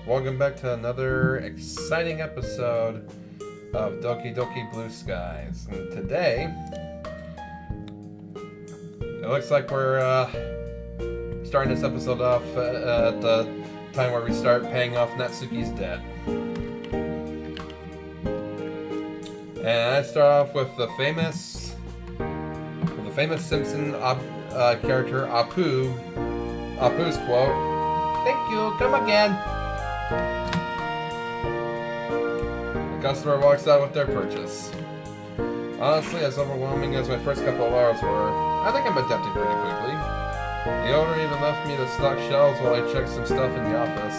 Welcome back to another exciting episode of Doki Doki Blue Skies. And today, it looks like we're starting this episode off at the time where we start paying off Natsuki's debt. And I start off with the famous Simpson character Apu's quote, "Thank you, come again." The customer walks out with their purchase. Honestly, as overwhelming as my first couple of hours were, I think I'm adapting pretty quickly. The owner even left me to stock shelves while I checked some stuff in the office.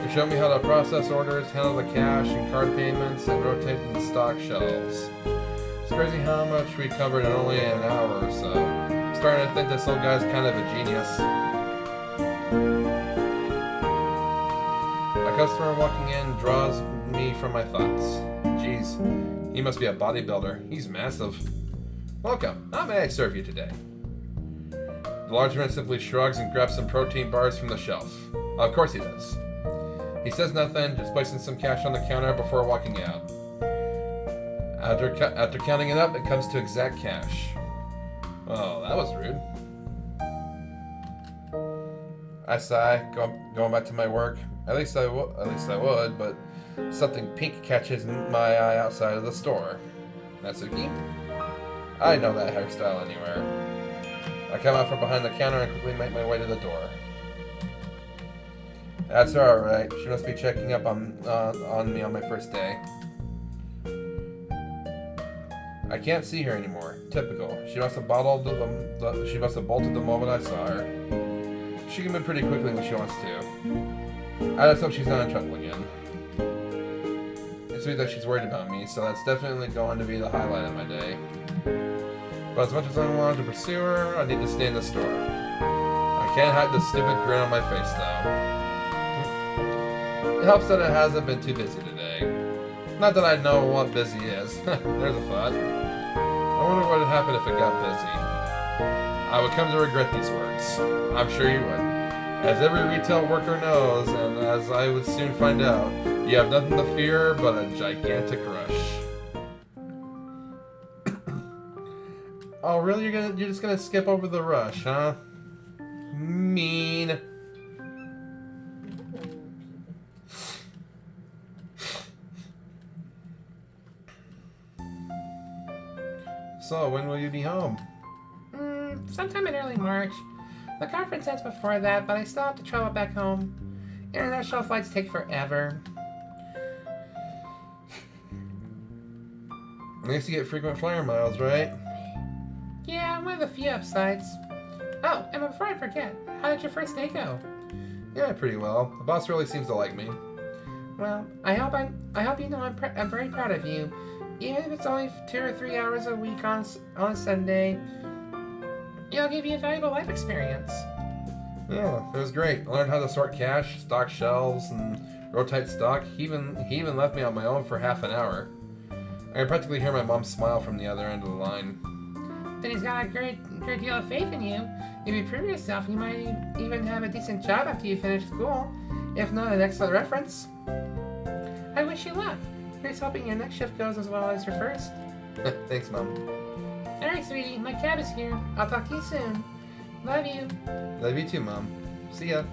They showed me how to process orders, handle the cash and card payments, and rotate the stock shelves. It's crazy how much we covered in only an hour or so. I'm starting to think this old guy's kind of a genius. A customer walking in draws me from my thoughts. Geez, he must be a bodybuilder. He's massive. Welcome. How may I serve you today? The large man simply shrugs and grabs some protein bars from the shelf. Of course he does. He says nothing, just placing some cash on the counter before walking out. After counting it up, it comes to exact cash. Oh, that was rude. I sigh, going back to my work. At least I would, but something pink catches my eye outside of the store. Natsuki? I know that hairstyle anywhere. I come out from behind the counter and quickly make my way to the door. That's her, alright. She must be checking up on me on my first day. I can't see her anymore. Typical. She must have bolted the moment I saw her. She can move pretty quickly when she wants to. I just hope she's not in trouble again. It's sweet that she's worried about me, so that's definitely going to be the highlight of my day. But as much as I wanted to pursue her, I need to stay in the store. I can't hide the stupid grin on my face, though. It helps that it hasn't been too busy today. Not that I know what busy is. There's a thought. I wonder what would happen if it got busy. I would come to regret these words. I'm sure you would. As every retail worker knows, and as I would soon find out, you have nothing to fear but a gigantic rush. Oh, really? You're just gonna skip over the rush, huh? Mean. So, when will you be home? Sometime in early March. The conference ends before that, but I still have to travel back home. International flights take forever. At least you get frequent flyer miles, right? Yeah, one of the few upsides. Oh, and before I forget, how did your first day go? Yeah, pretty well. The boss really seems to like me. Well, I hope you know I'm very proud of you. Even if it's only 2 or 3 hours a week on a Sunday, it'll give you a valuable life experience. Yeah, it was great. I learned how to sort cash, stock shelves, and rotate stock. He even left me on my own for half an hour. I could practically hear my mom smile from the other end of the line. Then he's got a great deal of faith in you. If you prove yourself, you might even have a decent job after you finish school, if not an excellent reference. I wish you luck. Here's hoping your next shift goes as well as your first. Thanks, Mom. Alright, sweetie, my cab is here. I'll talk to you soon. Love you. Love you too, Mom. See ya.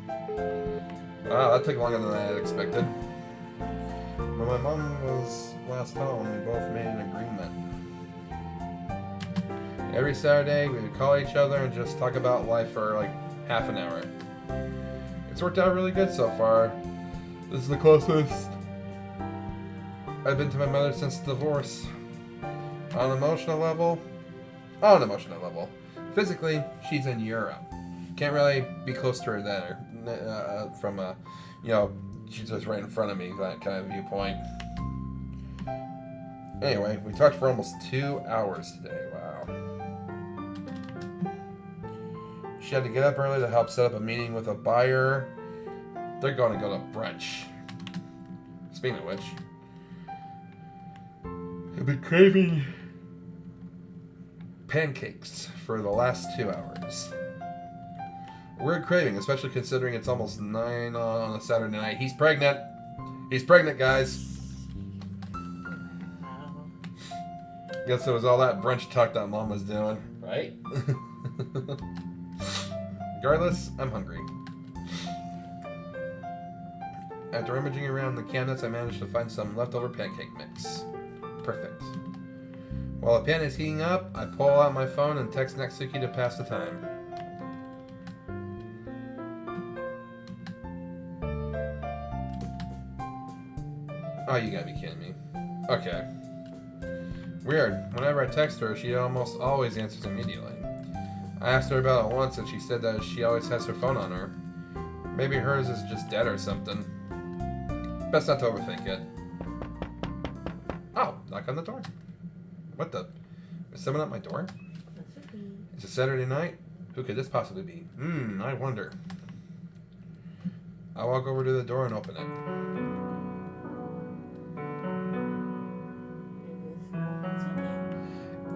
Wow, that took longer than I had expected. When my mom was last home, we both made an agreement. Every Saturday, we would call each other and just talk about life for like half an hour. It's worked out really good so far. This is the closest I've been to my mother since the divorce. On an emotional level. Physically, she's in Europe. Can't really be close to her there. She's just right in front of me, that kind of viewpoint. Anyway, we talked for almost 2 hours today. Wow. She had to get up early to help set up a meeting with a buyer. They're going to go to brunch. Speaking of which, I've been craving pancakes for the last 2 hours. Weird craving, especially considering it's almost 9 on a Saturday night. He's pregnant. He's pregnant, guys. Guess it was all that brunch talk that Mom was doing. Right? Regardless, I'm hungry. After rummaging around the cabinets, I managed to find some leftover pancake mix. Perfect. While the pan is heating up, I pull out my phone and text Natsuki to pass the time. Oh, you gotta be kidding me. Okay. Weird. Whenever I text her, she almost always answers immediately. I asked her about it once and she said that she always has her phone on her. Maybe hers is just dead or something. Best not to overthink it. Oh, knock on the door. What the? Is someone at my door? It's a Saturday night? Who could this possibly be? I wonder. I walk over to the door and open it.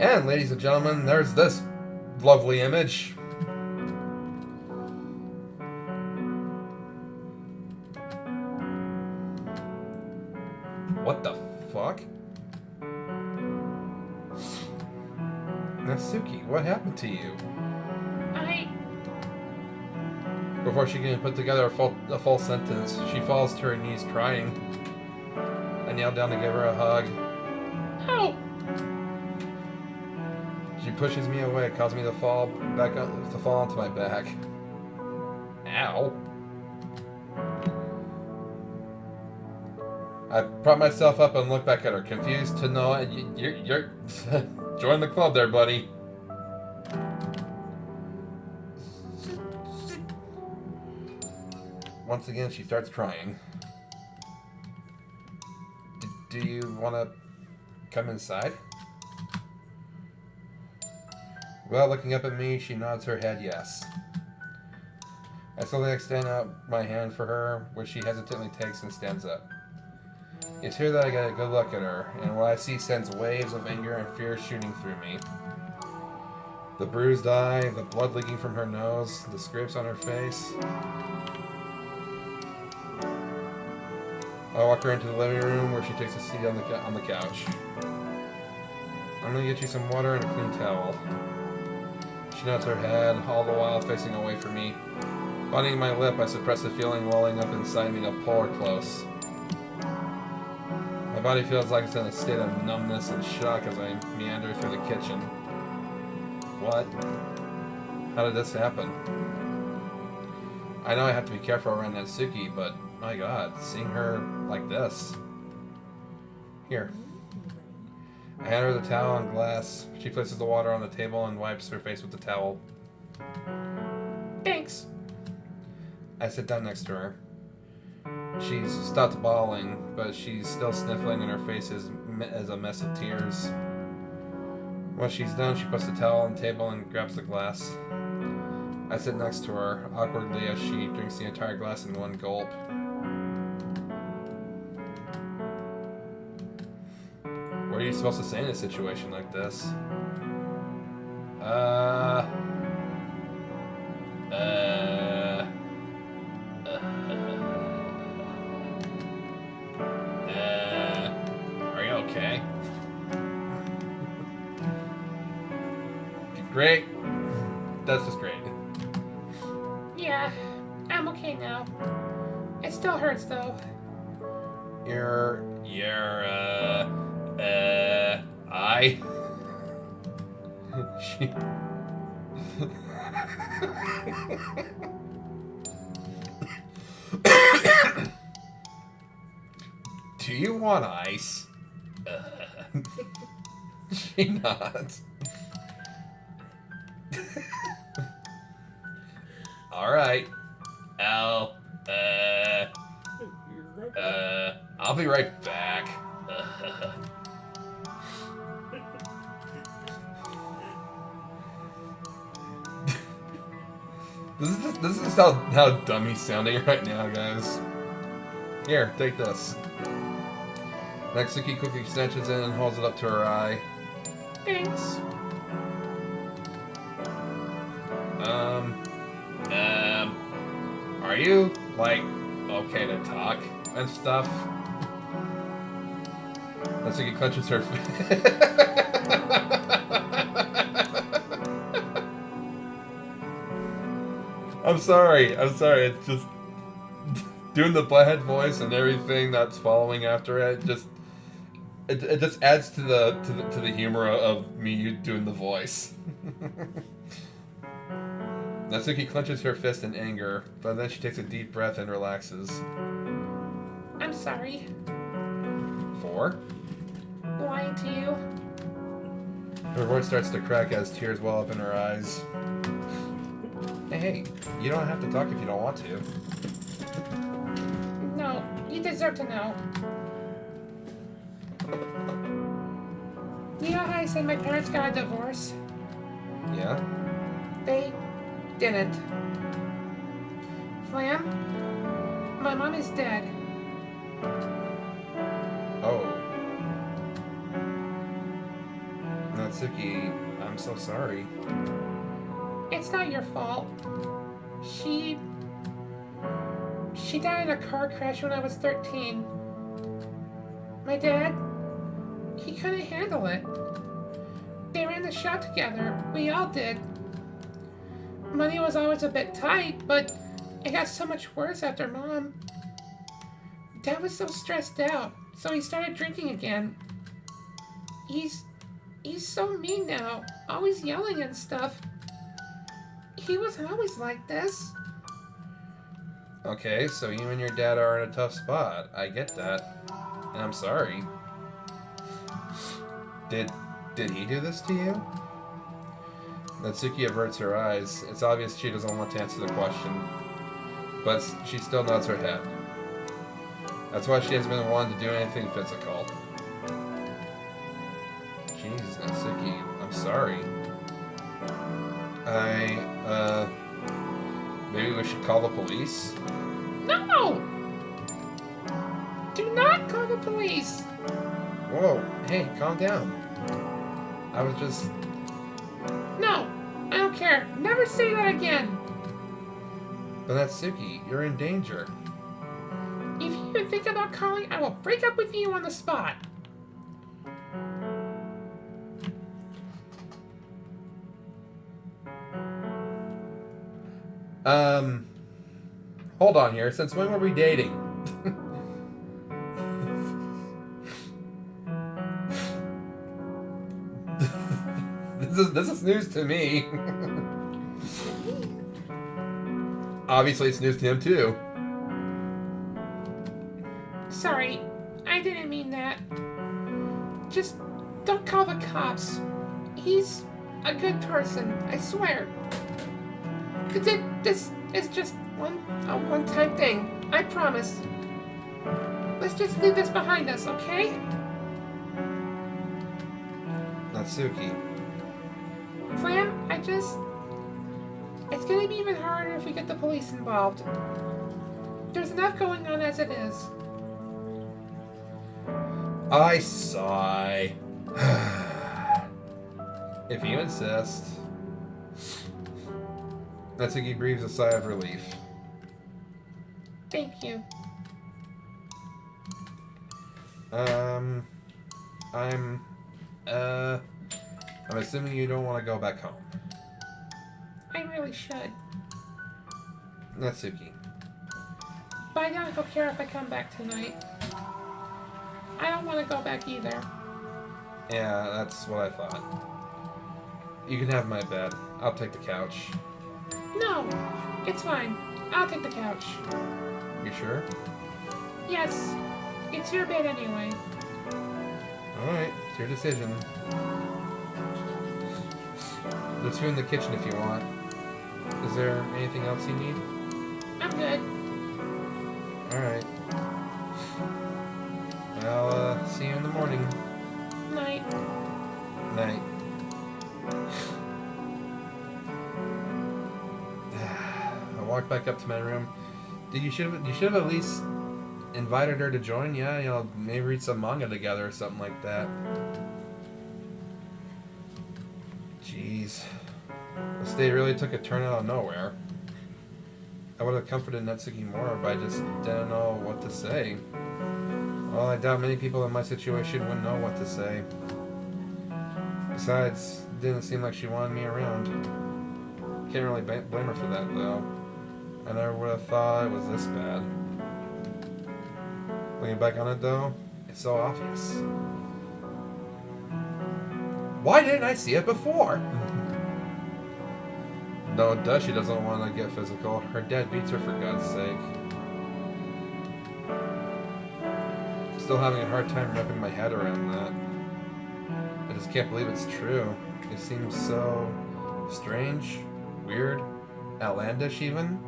And, ladies and gentlemen, there's this lovely image. What the fuck? Natsuki, what happened to you? Before she can put together a full sentence, she falls to her knees crying. I kneel down to give her a hug. Oh! She pushes me away, causing me to fall onto my back. Ow! I prop myself up and look back at her, confused to know you're join the club there, buddy. Once again, she starts crying. Do you want to come inside? Without looking up at me, she nods her head yes. I slowly extend out my hand for her, which she hesitantly takes and stands up. It's here that I get a good look at her, and what I see sends waves of anger and fear shooting through me. The bruised eye, the blood leaking from her nose, the scrapes on her face. I walk her into the living room where she takes a seat on the couch. I'm gonna get you some water and a clean towel. She nods her head, all the while facing away from me. Biting my lip, I suppress the feeling welling up inside me to pull her close. My body feels like it's in a state of numbness and shock as I meander through the kitchen. What? How did this happen? I know I have to be careful around Natsuki, but my god, seeing her like this. Here. I hand her the towel and glass. She places the water on the table and wipes her face with the towel. Thanks. I sit down next to her. She's stopped bawling, but she's still sniffling and her face is a mess of tears. When she's done, she puts the towel on the table and grabs the glass. I sit next to her, awkwardly, as she drinks the entire glass in one gulp. What are you supposed to say in a situation like this? Are you okay? Great. That's just great. Yeah, I'm okay now. It still hurts though. I. She. Do you want ice? She nods. Alright. I'll be right back. This is how dumb he's sounding right now, guys. Here, take this. Natsuki quickly snatches it and holds it up to her eye. Thanks. Are you, like, okay to talk and stuff? Natsuki clenches her I'm sorry. It's just doing the butthead voice and everything that's following after it. It just adds to the humor of me doing the voice. Natsuki clenches her fist in anger, but then she takes a deep breath and relaxes. I'm sorry. For? Lying to you. Her voice starts to crack as tears well up in her eyes. Hey, you don't have to talk if you don't want to. No, you deserve to know. You know how I said my parents got a divorce? Yeah? They didn't. Flam, my mom is dead. Oh. Natsuki, I'm so sorry. It's not your fault. She died in a car crash when I was 13. My dad, he couldn't handle it. They ran the shop together. We all did. Money was always a bit tight, but it got so much worse after Mom. Dad was so stressed out, so he started drinking again. He's so mean now, always yelling and stuff. He wasn't always like this. Okay, so you and your dad are in a tough spot. I get that. And I'm sorry. Did he do this to you? Natsuki averts her eyes. It's obvious she doesn't want to answer the question. But she still nods her head. That's why she hasn't been wanting to do anything physical. Jeez, Natsuki, I'm sorry. Maybe we should call the police? No! Do not call the police! Whoa, hey, calm down. I was just... No, I don't care. Never say that again. But Natsuki, you're in danger. If you even think about calling, I will break up with you on the spot. Hold on here. Since when were we dating? This is news to me. Obviously, it's news to him too. Sorry, I didn't mean that. Just don't call the cops. He's a good person, I swear. This is just a one-time thing. I promise. Let's just leave this behind us, okay? Natsuki. Flam, it's gonna be even harder if we get the police involved. There's enough going on as it is. I sigh. If you insist. Natsuki breathes a sigh of relief. Thank you. I'm assuming you don't want to go back home. I really should. Natsuki. But I don't care if I come back tonight. I don't want to go back either. Yeah, that's what I thought. You can have my bed. I'll take the couch. No, it's fine. I'll take the couch. You sure? Yes, it's your bed anyway. Alright, it's your decision. There's food in the kitchen if you want. Is there anything else you need? I'm good. Alright. I'll see you in the morning. Night. Night. I walked back up to my room. You should have at least invited her to join. Yeah, maybe read some manga together or something like that. Jeez, this day really took a turn out of nowhere. I I would have comforted Natsuki more, but I just didn't know what to say. Well, I doubt many people in my situation would know what to say. Besides, it didn't seem like she wanted me around. Can't really blame her for that, though. I never would have thought it was this bad. Looking back on it, though, it's so obvious. Why didn't I see it before? No, it does. She doesn't want to get physical. Her dad beats her, for God's sake. Still having a hard time wrapping my head around that. I just can't believe it's true. It seems so strange, weird, outlandish even.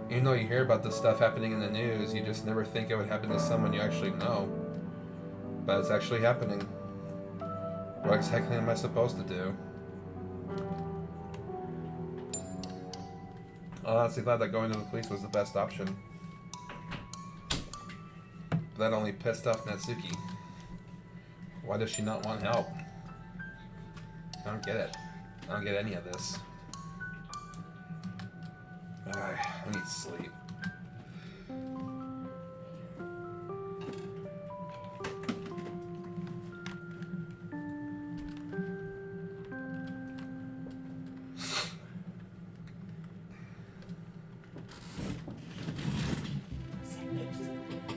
Even though you hear about this stuff happening in the news, you just never think it would happen to someone you actually know. But it's actually happening. What exactly am I supposed to do? I'm honestly glad that going to the police was the best option. But that only pissed off Natsuki. Why does she not want help? I don't get it. I don't get any of this. I need sleep.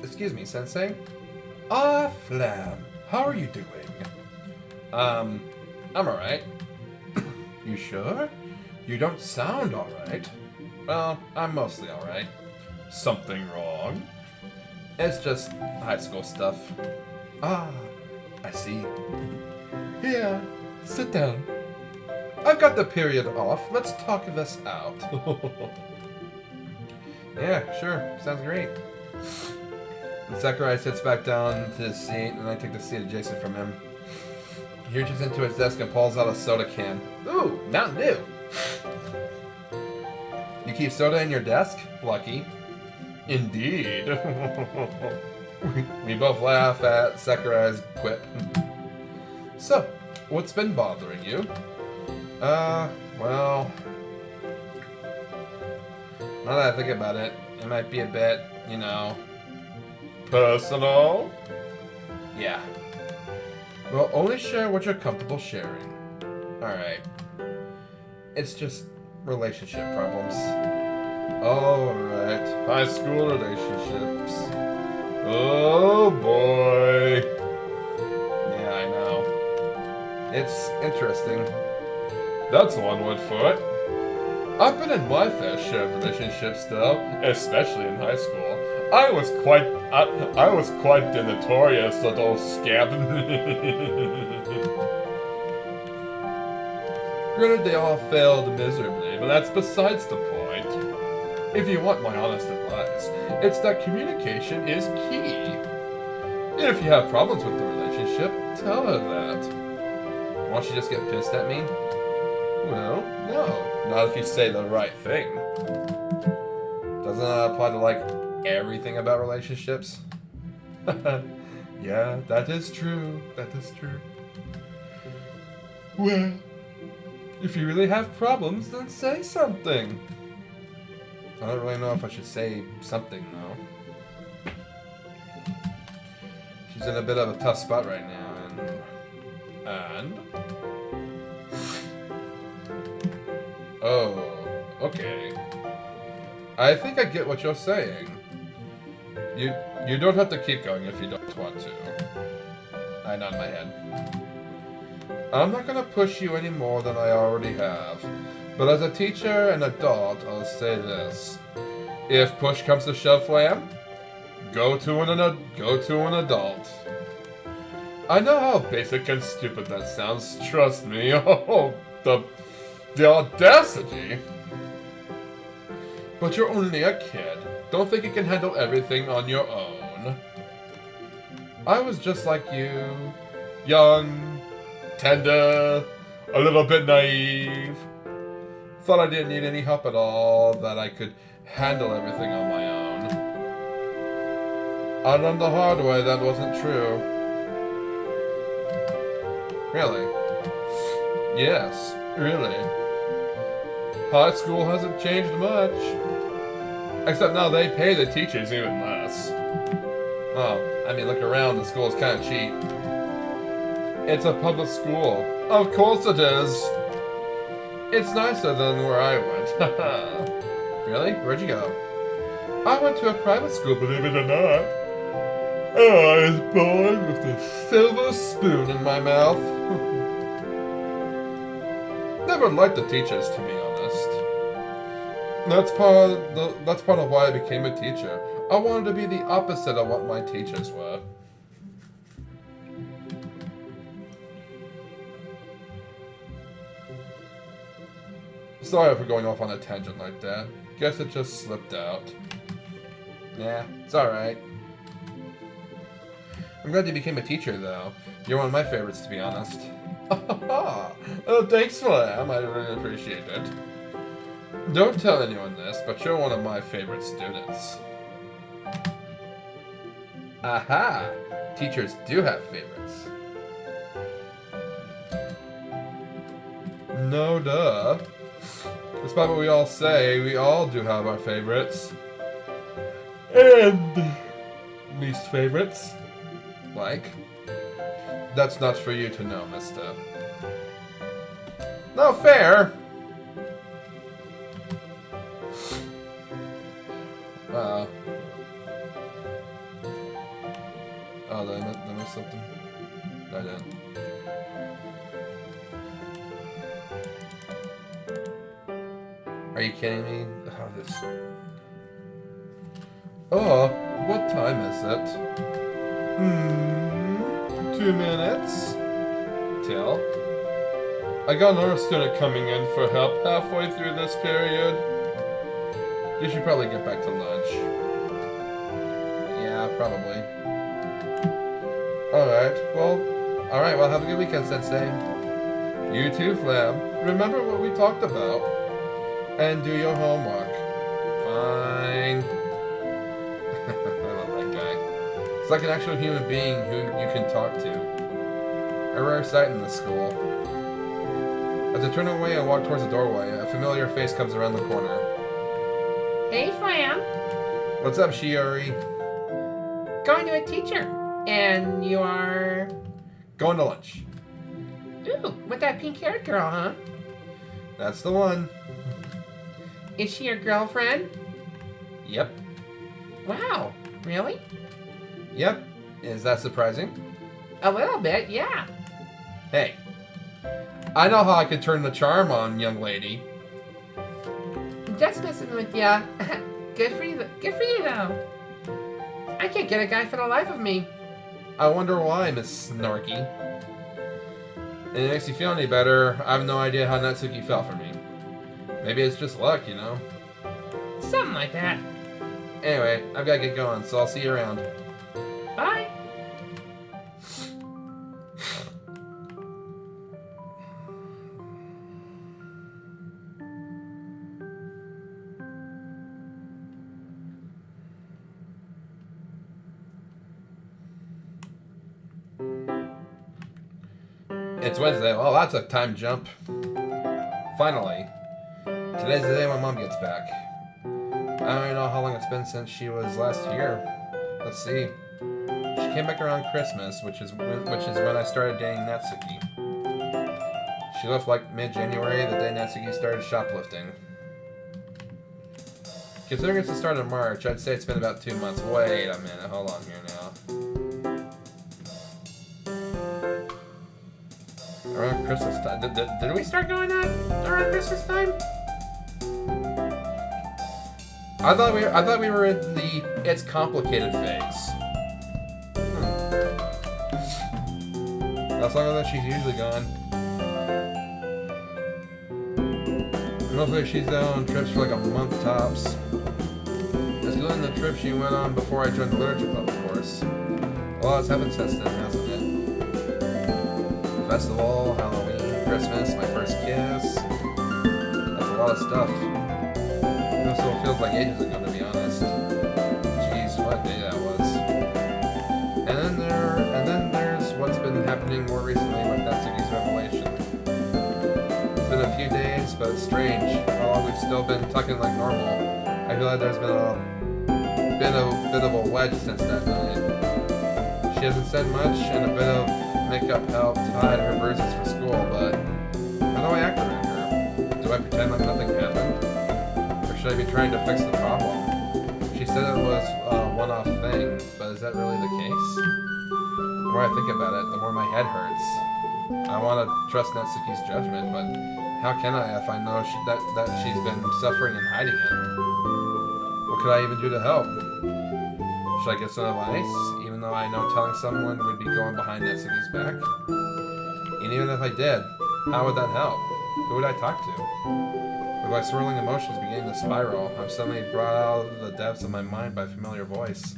Excuse me, Sensei? Ah, Flam. How are you doing? I'm alright. You sure? You don't sound alright. Well, I'm mostly alright. Something wrong? It's just high school stuff. Ah, I see. Here, sit down. I've got the period off. Let's talk this out. Yeah, sure. Sounds great. And Sakurai sits back down to his seat, and I take the seat adjacent from him. He reaches into his desk and pulls out a soda can. Ooh, Mountain Dew! You keep soda in your desk? Lucky. Indeed. We both laugh at Sakurai's quip. So, what's been bothering you? Well... Now that I think about it, it might be a bit, you know... personal? Yeah. Well, only share what you're comfortable sharing. Alright. It's just relationship problems. Alright. High school relationships. Oh boy. Yeah, I know. It's interesting. That's one word for it. I've been in my fair share of relationships though, especially in high school. I was quite the notorious little scamp. Granted, they all failed miserably, but that's besides the point. If you want my honest advice, it's that communication is key. If you have problems with the relationship, tell her that. Won't she just get pissed at me? Well, no. Not if you say the right thing. Doesn't that apply to, like, everything about relationships? Yeah, that is true. That is true. Well, if you really have problems, then say something. I don't really know if I should say something, though. She's in a bit of a tough spot right now, and... Oh, okay. I think I get what you're saying. You don't have to keep going if you don't want to. I nod my head. I'm not gonna push you any more than I already have. But as a teacher and adult, I'll say this. If push comes to shove, Flam, go to an adult. I know how basic and stupid that sounds, trust me. Oh, the audacity! But you're only a kid. Don't think you can handle everything on your own. I was just like you. Young, tender, a little bit naive. Thought I didn't need any help at all, that I could handle everything on my own. I learned the hard way that wasn't true. Really? Yes, really. High school hasn't changed much. Except now they pay the teachers even less. Oh, I mean, look around, the school is kind of cheap. It's a public school. Of course it is. It's nicer than where I went. Really? Where'd you go? I went to a private school, believe it or not. I was born with a silver spoon in my mouth. Never liked the teachers, to be honest. That's part of why I became a teacher. I wanted to be the opposite of what my teachers were. Sorry for going off on a tangent like that. Guess it just slipped out. Nah, it's alright. I'm glad you became a teacher, though. You're one of my favorites, to be honest. Oh, thanks, Flam. I really appreciate it. Don't tell anyone this, but you're one of my favorite students. Aha! Teachers do have favorites. No duh. Despite what we all say, we all do have our favorites. And least favorites. Like? That's not for you to know, mister. No fair! Oh, did I miss something? I didn't. Are you kidding me? Oh, this... Oh, what time is it? 2 minutes? Till? I got another student coming in for help halfway through this period. You should probably get back to lunch. Yeah, probably. Alright, well, have a good weekend, Sensei. You too, Flam. Remember what we talked about. And do your homework. Fine. I love that guy. It's like an actual human being who you can talk to. A rare sight in this school. As I turn away and walk towards the doorway, a familiar face comes around the corner. Hey, Flam. What's up, Shiori? Going to a teacher. And you are... Going to lunch. Ooh, with that pink-haired girl, huh? That's the one. Is she your girlfriend? Yep. Wow, really? Yep. Is that surprising? A little bit, yeah. Hey. I know how I can turn the charm on, young lady. Just messing with ya. Good for you, though. I can't get a guy for the life of me. I wonder why, Miss Snarky. And it makes you feel any better, I have no idea how Natsuki felt for me. Maybe it's just luck, you know? Something like that. Anyway, I've got to get going, so I'll see you around. Bye. It's Wednesday. Well, that's a time jump. Finally. Today's the day my mom gets back. I don't even know how long it's been since she was last here. Let's see. She came back around Christmas, which is when I started dating Natsuki. She left like mid-January, the day Natsuki started shoplifting. Considering it's the start of March, I'd say it's been about 2 months. Wait a minute, hold on here now. Around Christmas time. Did we start going on around Christmas time? I thought we were in the it's complicated phase. That's longer than she's usually gone. Mostly she's on trips for like a month tops. Excluding the trip she went on before I joined the literature club, of course. A lot has happened since then, hasn't it? Festival, Halloween, Christmas, my first kiss. That's a lot of stuff. It still feels like ages ago, to be honest. Jeez, what day that was. And then there's what's been happening more recently with Natsuki's revelation. It's been a few few days, but it's strange. How long we've still been talking like normal. I feel like there's been a bit of a wedge since that night. She hasn't said much, and a bit of makeup helped hide her bruises for school, but how do I act around her? Do I pretend like nothing happened? Or should I be trying to fix the problem? She said it was a one-off thing, but is that really the case? The more I think about it, the more my head hurts. I want to trust Natsuki's judgment, but how can I if I know that she's been suffering and hiding it? What could I even do to help? Should I get some advice, even though I know telling someone would be going behind Natsuki's back? And even if I did, how would that help? Who would I talk to? With my swirling emotions beginning to spiral, I'm suddenly brought out of the depths of my mind by a familiar voice.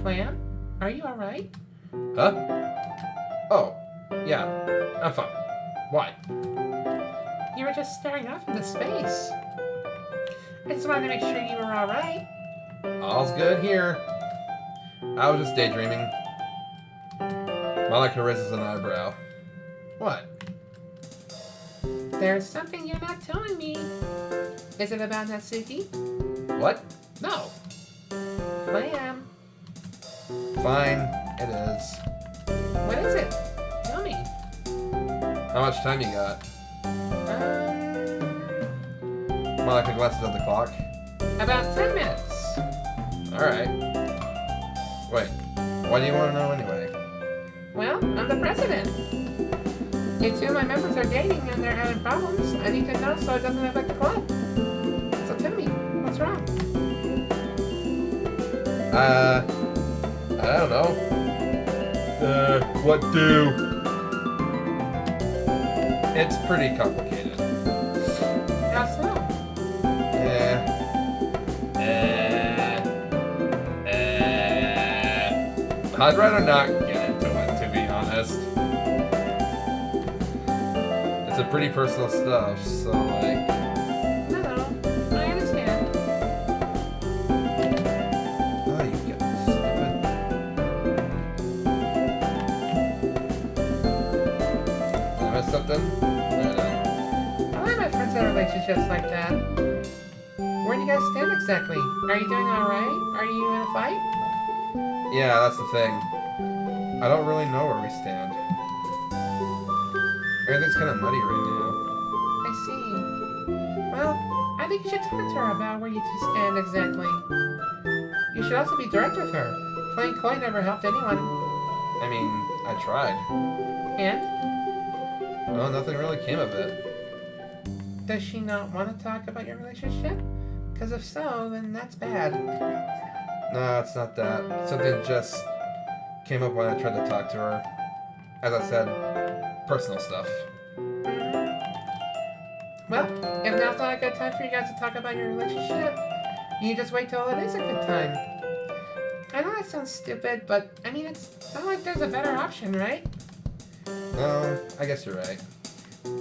Flam, are you alright? Huh? Oh, yeah, I'm fine. Why? You were just staring off into space. I just wanted to make sure you were alright. All's good here. I was just daydreaming. Monica raises an eyebrow. What? There's something you're not telling me. Is it about Natsuki? What? No. Flam. Fine, it is. What is it? Tell me. How much time you got? Monica glances at the clock. About 10 minutes. Alright. Wait, why do you want to know anyway? Well, I'm the president. If two of my members are dating and they're having problems, I need to know so it doesn't affect the club. So tell me, what's wrong? I don't know. What do? It's pretty complicated. How so? I'd rather not get into it, to be honest. It's a pretty personal stuff, so like... No, I understand. Oh, you get stupid. Did I miss something? I don't know. A lot of my friends have relationships like that. Where do you guys stand exactly? Are you doing alright? Are you in a fight? Yeah, that's the thing. I don't really know where we stand. Everything's kind of muddy right now. I see. Well, I think you should talk to her about where you two stand exactly. You should also be direct with her. Playing coy never helped anyone. I mean, I tried. And? Well, nothing really came of it. Does she not want to talk about your relationship? Because if so, then that's bad. No, it's not that. Something just came up when I tried to talk to her. As I said, personal stuff. Well, if now's not a good time for you guys to talk about your relationship, you just wait till it is a good time. I know that sounds stupid, but I mean, it's not like there's a better option, right? No, I guess you're right.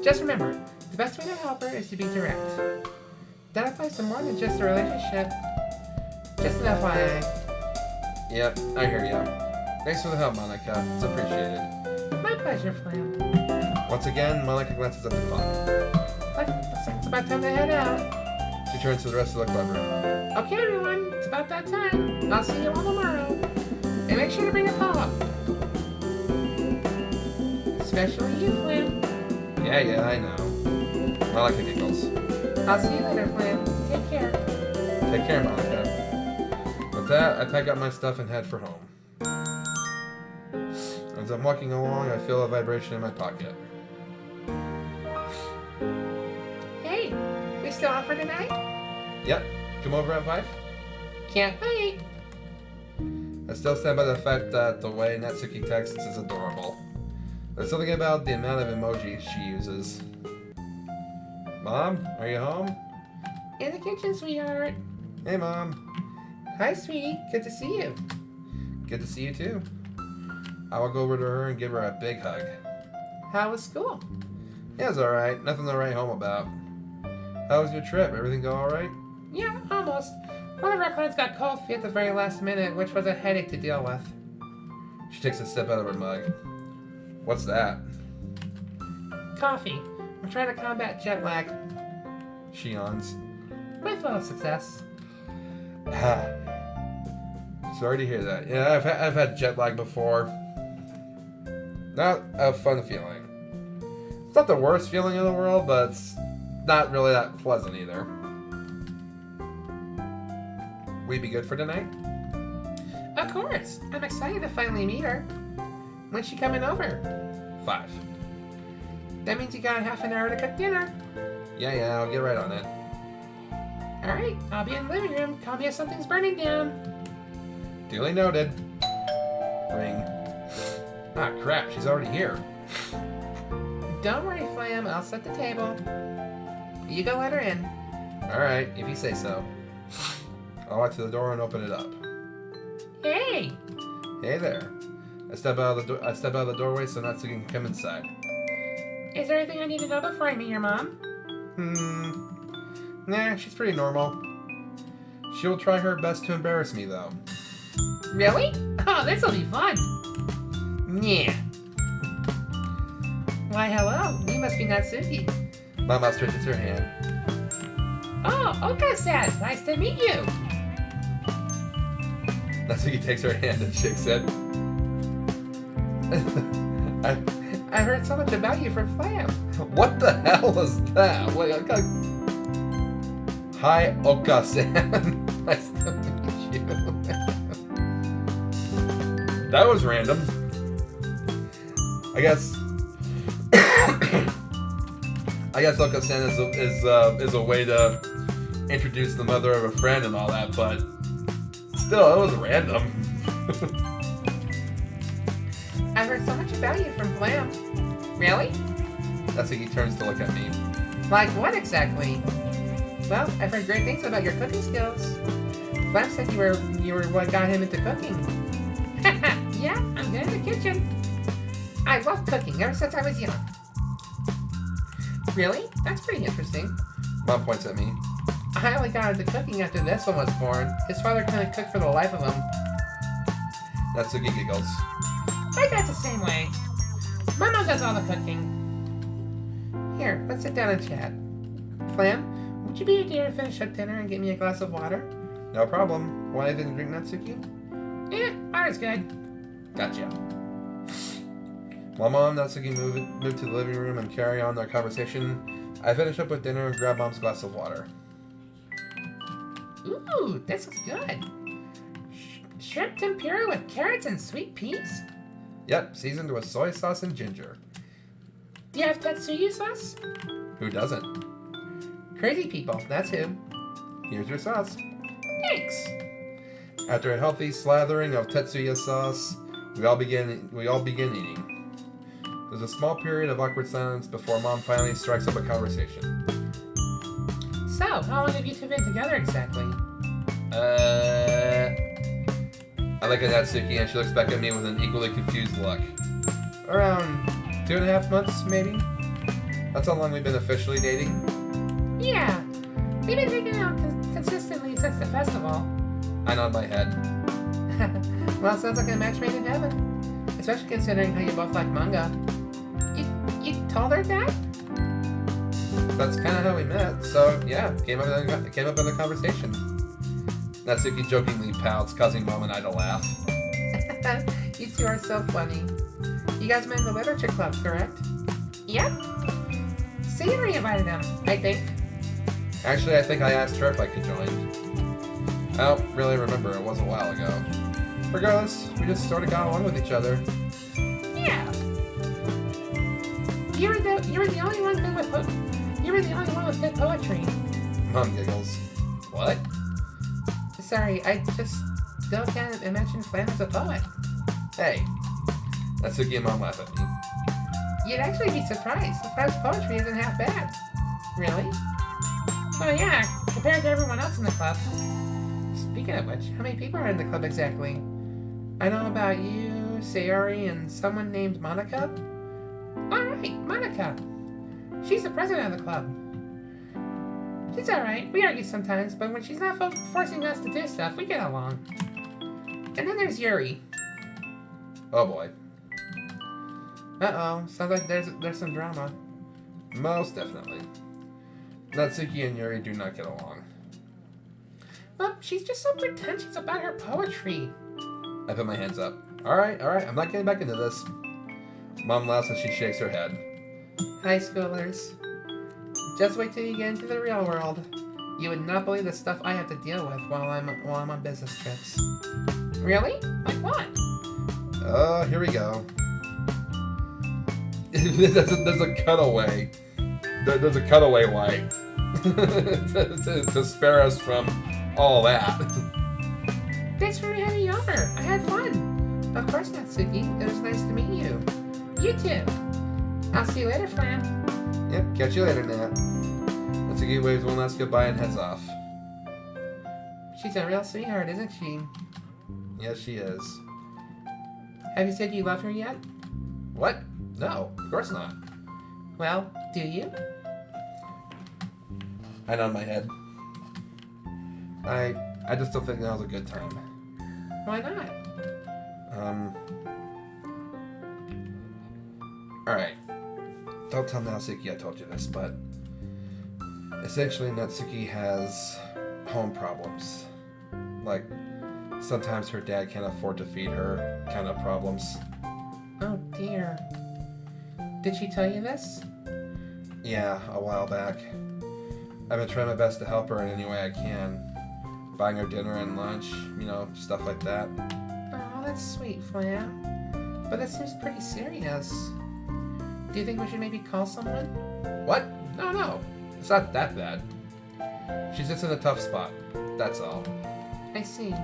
Just remember, the best way to help her is to be direct. That applies to more than just a relationship. Just an FYI. Yep, I hear ya. Thanks for the help, Monica. It's appreciated. My pleasure, Flam. Once again, Monica glances at the clock. Looks like it's about time to head out. She turns to the rest of the club room. Okay, everyone, it's about that time. I'll see you all tomorrow. And make sure to bring a pop. Especially you, Flam. Yeah, I know. Monica giggles. I'll see you later, Flam. Take care. Take care, Monica. With that, I pack up my stuff and head for home. As I'm walking along, I feel a vibration in my pocket. Hey, we still on for tonight? Yep, come over at 5? Can't wait. I still stand by the fact that the way Natsuki texts is adorable. There's something about the amount of emojis she uses. Mom, are you home? In the kitchen, sweetheart. Hey, Mom. Hi, sweetie. Good to see you. Good to see you, too. I will go over to her and give her a big hug. How was school? Yeah, it's alright. Nothing to write home about. How was your trip? Everything go alright? Yeah, almost. One of our clients got cold feet at the very last minute, which was a headache to deal with. She takes a sip out of her mug. What's that? Coffee. I'm trying to combat jet lag. She yawns. With little success. Sorry to hear that. Yeah, I've had jet lag before. Not a fun feeling. It's not the worst feeling in the world, but it's not really that pleasant either. We be good for tonight? Of course. I'm excited to finally meet her. When's she coming over? 5. That means you got half an hour to cook dinner. Yeah, I'll get right on it. Alright, I'll be in the living room. Call me if something's burning down. Duly noted. Ring. Ah, crap, she's already here. Don't worry, Flam. I'll set the table. You go let her in. Alright, if you say so. I'll walk to the door and open it up. Hey! Hey there. I step out of the doorway so Natsuki can come inside. Is there anything I need to know before I meet your mom? Nah, she's pretty normal. She'll try her best to embarrass me, though. Really? Oh, this'll be fun. Yeah. Why, hello. You must be Natsuki. Mama stretches her hand. Oh, Oka-san. Nice to meet you. Natsuki takes her hand and shakes it. I heard so much about you from Flam. What the hell is that? Wait, I got... Hi, Oka-san. Nice to meet you. That was random. I guess Oka-san is a way to introduce the mother of a friend and all that, but still, it was random. I heard so much about you from Flam. Really? Natsuki turns to look at me. Like what exactly? Well, I've heard great things about your cooking skills. Flam said you were what got him into cooking. Yeah, I'm good in the kitchen. I love cooking ever since I was young. Really? That's pretty interesting. Mom points at me. I only got into cooking after this one was born. His father couldn't cook for the life of him. Natsuki giggles. My dad's the same way. My mom does all the cooking. Here, let's sit down and chat. Flam, would you be a dear to finish up dinner and get me a glass of water? No problem. Want anything to drink, Natsuki? Water's good. Gotcha. While Mom and Natsuki move to the living room and carry on their conversation, I finish up with dinner and grab Mom's glass of water. Ooh, this is good. Shrimp tempura with carrots and sweet peas? Yep, seasoned with soy sauce and ginger. Do you have Tetsuya sauce? Who doesn't? Crazy people, that's who. Here's your sauce. Thanks. After a healthy slathering of Tetsuya sauce, we all begin eating. There's a small period of awkward silence before Mom finally strikes up a conversation. So, how long have you two been together exactly? I look at Natsuki and she looks back at me with an equally confused look. Around 2.5 months, maybe? That's how long we've been officially dating. Yeah, we've been hanging out consistently since the festival. I nod my head. Well, sounds like a match made in heaven. Especially considering how you both like manga. You told her that? That's kind of how we met, so yeah, came up in the conversation. Natsuki jokingly pouts, causing Mom and I to laugh. You two are so funny. You guys met in the literature club, correct? Yep. Scenery invited them, I think. Actually, I think I asked her if I could join. I don't really remember, it was a while ago. Regardless, we just sort of got along with each other. Yeah. You were the only one good with You were the only one with good poetry. Mom giggles. What? Sorry, I just can't imagine Flam as a poet. Hey. Natsuki and Mom laugh at me. You'd actually be surprised. Flam's poetry isn't half bad. Really? Oh yeah, compared to everyone else in the club. Speaking of which, how many people are in the club exactly? I know about you, Sayori, and someone named Monica. Alright, Monica. She's the president of the club. She's alright. We argue sometimes, but when she's not forcing us to do stuff, we get along. And then there's Yuri. Oh boy. Uh-oh. Sounds like there's some drama. Most definitely. Natsuki and Yuri do not get along. Well, she's just so pretentious about her poetry. I put my hands up. Alright, I'm not getting back into this. Mom laughs and she shakes her head. High schoolers. Just wait till you get into the real world. You would not believe the stuff I have to deal with while I'm on business trips. Really? Like what? Here we go. there's a cutaway. There's a cutaway light to spare us from all that. Thanks for having me over. I had fun. Of course, Natsuki. It was nice to meet you. You too. I'll see you later, Flam. Yep, catch you later, Nat. Natsuki waves one last goodbye and heads off. She's a real sweetheart, isn't she? Yes, she is. Have you said you love her yet? What? No, of course not. Well, do you? I nod my head. I just don't think that was a good time. Why not? Alright. Don't tell Natsuki I told you this, but essentially Natsuki has home problems. Like, sometimes her dad can't afford to feed her kind of problems. Oh dear. Did she tell you this? Yeah, a while back. I've been trying my best to help her in any way I can. Buying her dinner and lunch, stuff like that. Oh, that's sweet, Flam. But that seems pretty serious. Do you think we should maybe call someone? What? No. It's not that bad. She's just in a tough spot. That's all. I see.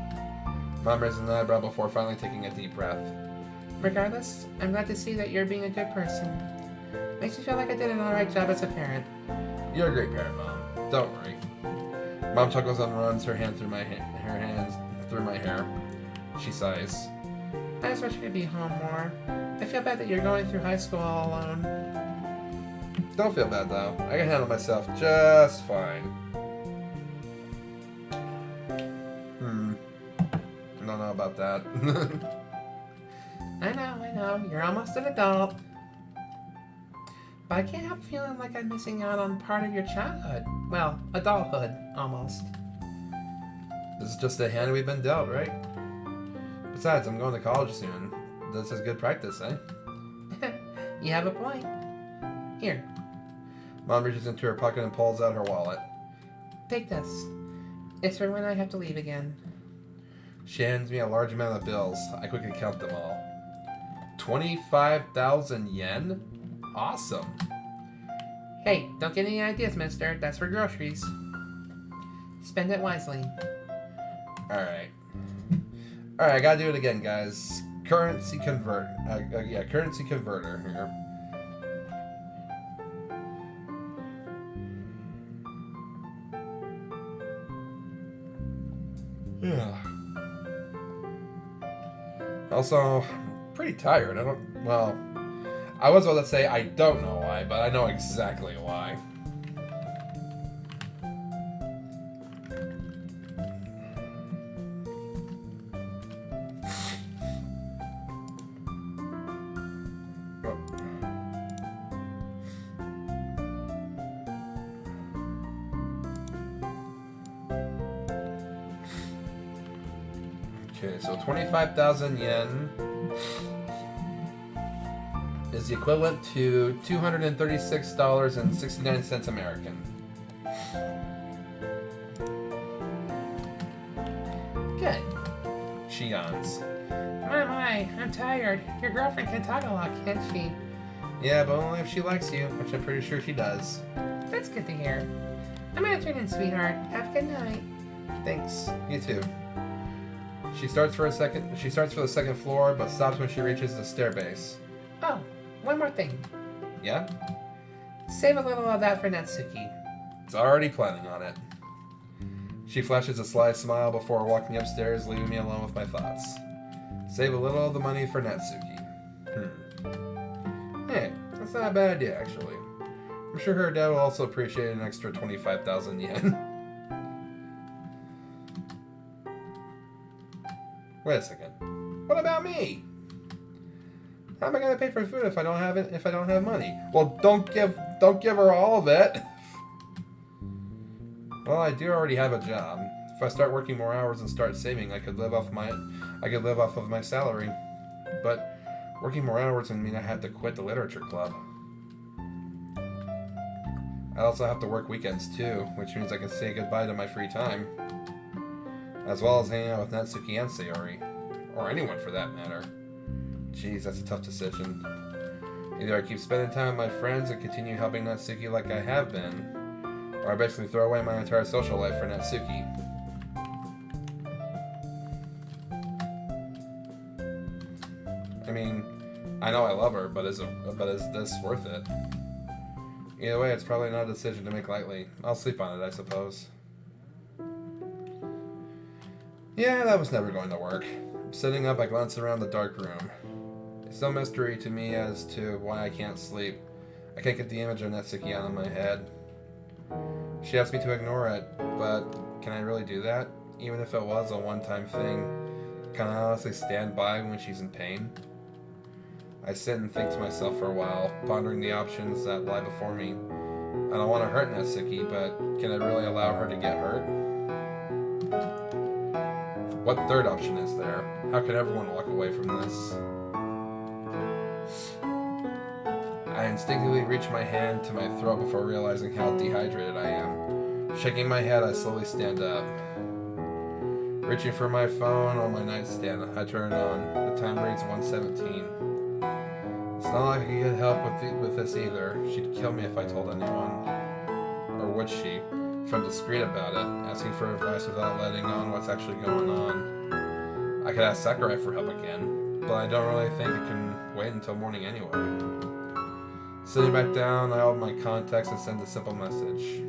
Mom raises an eyebrow before finally taking a deep breath. Regardless, I'm glad to see that you're being a good person. Makes me feel like I did an alright job as a parent. You're a great parent, Mom. Don't worry. Mom chuckles and runs her hand through my hands through my hair. She sighs. I just wish I could be home more. I feel bad that you're going through high school all alone. Don't feel bad though. I can handle myself just fine. I don't know about that. I know. You're almost an adult. But I can't help feeling like I'm missing out on part of your childhood. Well, adulthood, almost. This is just the hand we've been dealt, right? Besides, I'm going to college soon. This is good practice, eh? You have a point. Here, Mom reaches into her pocket and pulls out her wallet. take this. It's for when I have to leave again. She hands me a large amount of bills. I quickly count them all. 25,000 yen? Awesome. Hey, don't get any ideas, mister. That's for groceries. Spend it wisely. Alright, I gotta do it again, guys. Currency converter here. Yeah. Also, pretty tired. I was about to say I don't know why, but I know exactly why. Okay, so 25,000 yen is the equivalent to $236.69 American. Good. She yawns. My, I'm tired. Your girlfriend can talk a lot, can't she? Yeah, but only if she likes you, which I'm pretty sure she does. That's good to hear. I'm gonna turn in, sweetheart. Have a good night. Thanks. You too. She starts for the second floor, but stops when she reaches the stair base. Oh, one more thing. Yeah? Save a little of that for Natsuki. It's already planning on it. She flashes a sly smile before walking upstairs, leaving me alone with my thoughts. Save a little of the money for Natsuki. Hey, that's not a bad idea, actually. I'm sure her dad will also appreciate an extra 25,000 yen. Wait a second. What about me? How am I gonna pay for food if I don't have money? Well, don't give Don't give her all of it. Well, I do already have a job. If I start working more hours and start saving, I could live off of my salary. But working more hours would mean I had to quit the literature club. I also have to work weekends too, which means I can say goodbye to my free time. As well as hanging out with Natsuki and Sayori. Or anyone for that matter. Jeez, that's a tough decision. Either I keep spending time with my friends and continue helping Natsuki like I have been, or I basically throw away my entire social life for Natsuki. I mean, I know I love her, but is this worth it? Either way, it's probably not a decision to make lightly. I'll sleep on it, I suppose. Yeah, that was never going to work. Sitting up, I glance around the dark room. It's no mystery to me as to why I can't sleep. I can't get the image of Natsuki out of my head. She asked me to ignore it, but can I really do that? Even if it was a one-time thing, can I honestly stand by when she's in pain? I sit and think to myself for a while, pondering the options that lie before me. I don't want to hurt Natsuki, but can I really allow her to get hurt? What third option is there? How can everyone walk away from this? I instinctively reach my hand to my throat before realizing how dehydrated I am. Shaking my head, I slowly stand up. Reaching for my phone on my nightstand, I turn it on. The time reads 1:17. It's not like I can get help with this either. She'd kill me if I told anyone. Or would she? If I'm discreet about it, asking for advice without letting on what's actually going on. I could ask Sakurai for help again, but I don't really think it can wait until morning anyway. Sitting back down, I open my contacts and send a simple message.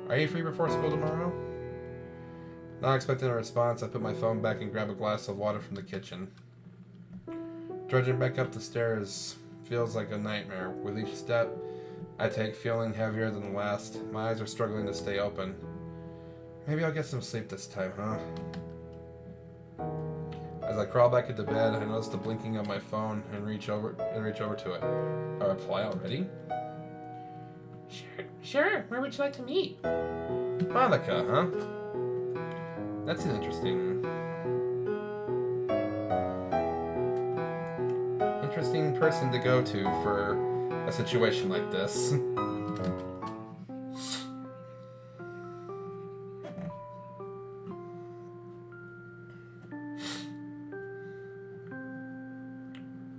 Are you free before school tomorrow? Not expecting a response, I put my phone back and grab a glass of water from the kitchen. Trudging back up the stairs feels like a nightmare. With each step I take feeling heavier than the last. My eyes are struggling to stay open. Maybe I'll get some sleep this time, huh? As I crawl back into bed, I notice the blinking of my phone and reach over to it. A reply already? Sure. Where would you like to meet? Monica, huh? That's an interesting person to go to for a situation like this.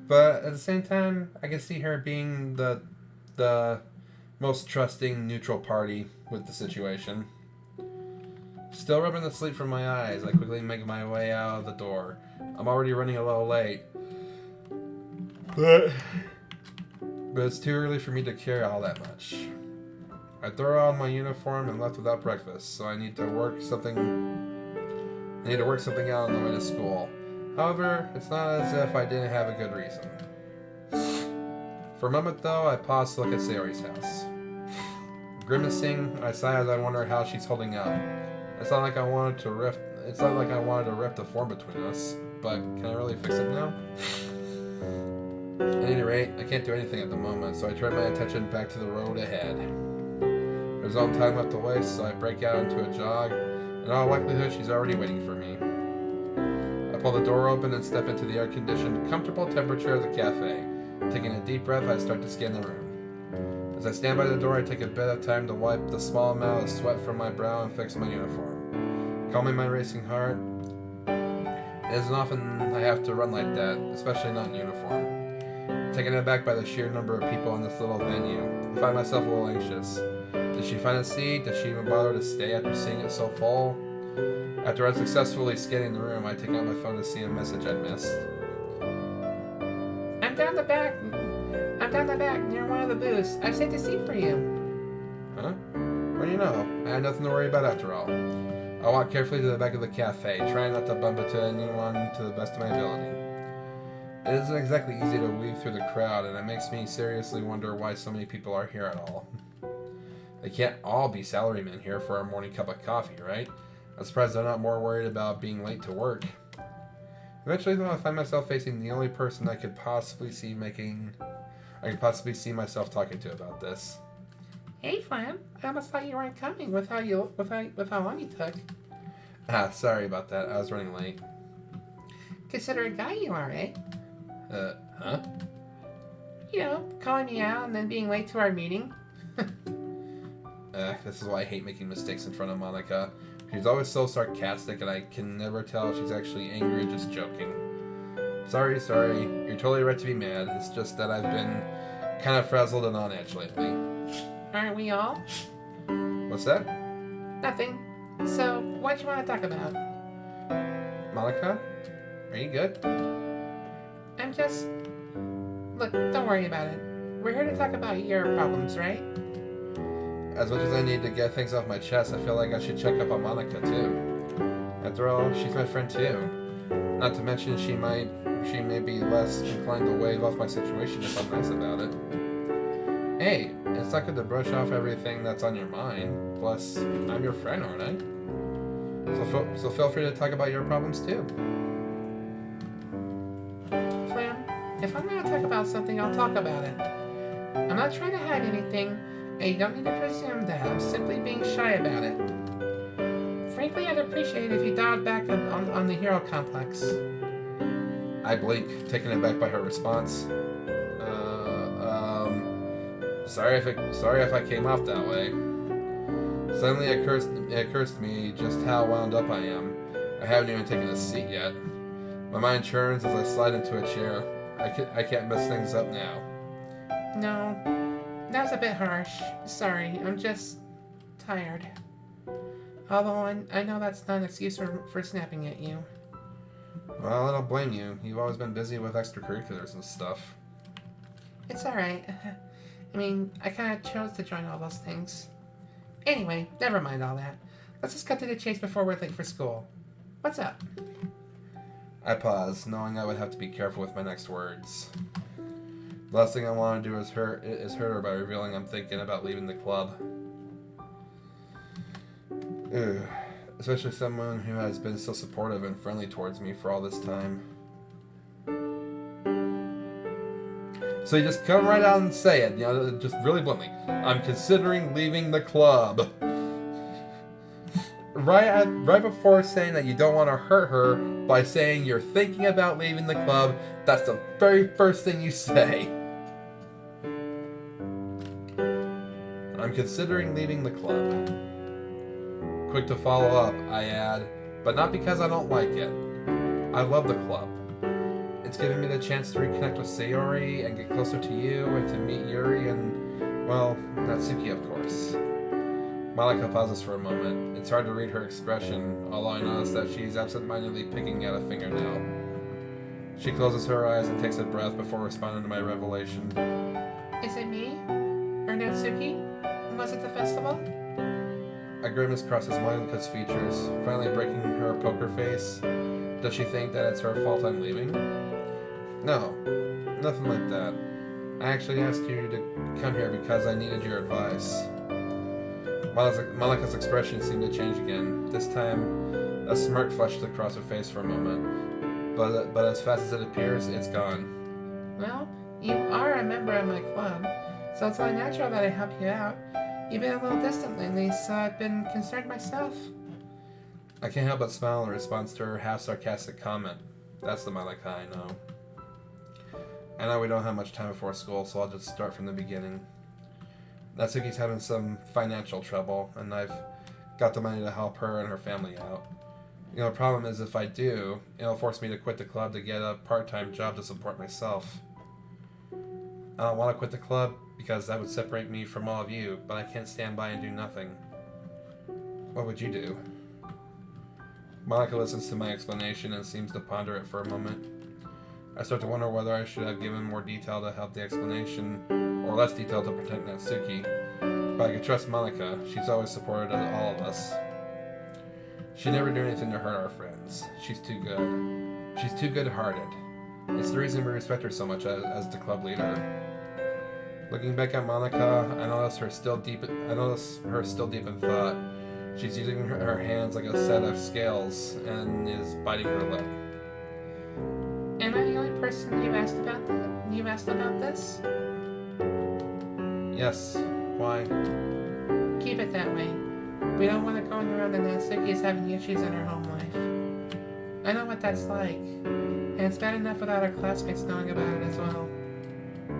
But at the same time, I can see her being the most trusting, neutral party with the situation. Still rubbing the sleep from my eyes, I quickly make my way out of the door. I'm already running a little late. But it's too early for me to care all that much. I throw on my uniform and left without breakfast, so I need to work something out on the way to school. However, it's not as if I didn't have a good reason. For a moment though, I pause to look at Sayori's house. Grimacing, I sigh as I wonder how she's holding up. It's not like I wanted to rift the form between us, but can I really fix it now? At any rate, I can't do anything at the moment, so I turn my attention back to the road ahead. There's no time left to waste, so I break out into a jog. In all likelihood, she's already waiting for me. I pull the door open and step into the air-conditioned, comfortable temperature of the cafe. Taking a deep breath, I start to scan the room. As I stand by the door, I take a bit of time to wipe the small amount of sweat from my brow and fix my uniform. Calming my racing heart. It isn't often I have to run like that, especially not in uniform. Taken aback by the sheer number of people in this little venue, I find myself a little anxious. Did she find a seat? Did she even bother to stay after seeing it so full? After unsuccessfully scanning the room, I take out my phone to see a message I'd missed. I'm down the back near one of the booths. I've saved a seat for you. Huh? What do you know? I had nothing to worry about after all. I walk carefully to the back of the cafe, trying not to bump into anyone to the best of my ability. It isn't exactly easy to weave through the crowd, and it makes me seriously wonder why so many people are here at all. They can't all be salarymen here for a morning cup of coffee, right? I'm surprised they're not more worried about being late to work. Eventually, though, I find myself facing the only person I could possibly see making I could possibly see myself talking to about this. Hey, Flam. I almost thought you weren't coming with how long you took. Ah, sorry about that. I was running late. Considerate guy you are, eh? Huh? You know, calling me out and then being late to our meeting. This is why I hate making mistakes in front of Monica. She's always so sarcastic, and I can never tell if she's actually angry or just joking. Sorry. You're totally right to be mad. It's just that I've been kind of frazzled and on edge lately. Aren't we all? What's that? Nothing. So, what you want to talk about? Monica? Are you good? I'm just... Look, don't worry about it. We're here to talk about your problems, right? As much as I need to get things off my chest, I feel like I should check up on Monica, too. After all, she's my friend, too. Not to mention, she may be less inclined to wave off my situation if I'm nice about it. Hey, it's not good to brush off everything that's on your mind. Plus, I'm your friend, aren't I? So feel free to talk about your problems, too. Flam, if I'm going to talk about something, I'll talk about it. I'm not trying to hide anything, and you don't need to presume that I'm simply being shy about it. Frankly, I'd appreciate it if you dialed back on the hero complex. I blink, taken aback by her response. Sorry if I came off that way. Suddenly it occurs to me just how wound up I am. I haven't even taken a seat yet. My mind churns as I slide into a chair. I can't mess things up now. No, that was a bit harsh. Sorry, I'm just tired. Although I know that's not an excuse for snapping at you. Well, I don't blame you. You've always been busy with extracurriculars and stuff. It's alright. I mean, I kind of chose to join all those things. Anyway, never mind all that. Let's just cut to the chase before we're late for school. What's up? I pause, knowing I would have to be careful with my next words. The last thing I want to do is hurt her by revealing I'm thinking about leaving the club. Ugh. Especially someone who has been so supportive and friendly towards me for all this time. So you just come right out and say it, just really bluntly. I'm considering leaving the club. Right before saying that you don't want to hurt her by saying you're thinking about leaving the club, that's the very first thing you say. I'm considering leaving the club. Quick to follow up, I add, but not because I don't like it. I love the club. It's given me the chance to reconnect with Sayori and get closer to you and to meet Yuri and, well, Natsuki, of course. Monica pauses for a moment. It's hard to read her expression, although I notice that she's absent-mindedly picking at a fingernail. She closes her eyes and takes a breath before responding to my revelation. Is it me? Or Natsuki? Was it the festival? A grimace crosses Monica's features, finally breaking her poker face. Does she think that it's her fault I'm leaving? No, nothing like that. I actually asked you to come here because I needed your advice. Monica's expression seemed to change again. This time, a smirk flashed across her face for a moment. But as fast as it appears, it's gone. Well, you are a member of my club, so it's only natural that I help you out. You've been a little distant lately, so I've been concerned myself. I can't help but smile in response to her half-sarcastic comment. That's the Monica I know. I know we don't have much time before school, so I'll just start from the beginning. Natsuki's having some financial trouble, and I've got the money to help her and her family out. The problem is if I do, it'll force me to quit the club to get a part-time job to support myself. I don't want to quit the club because that would separate me from all of you, but I can't stand by and do nothing. What would you do? Monica listens to my explanation and seems to ponder it for a moment. I start to wonder whether I should have given more detail to help the explanation, or less detail to protect Natsuki. But I can trust Monica. She's always supported all of us. She'd never do anything to hurt our friends. She's too good. She's too good-hearted. It's the reason we respect her so much as the club leader. Looking back at Monica, I notice her still deep in thought. She's using her hands like a set of scales and is biting her lip. Am I the only person you've asked about this? Yes. Why? Keep it that way. We don't want it going around that Natsuki is having issues in her home life. I know what that's like. And it's bad enough without her classmates knowing about it as well.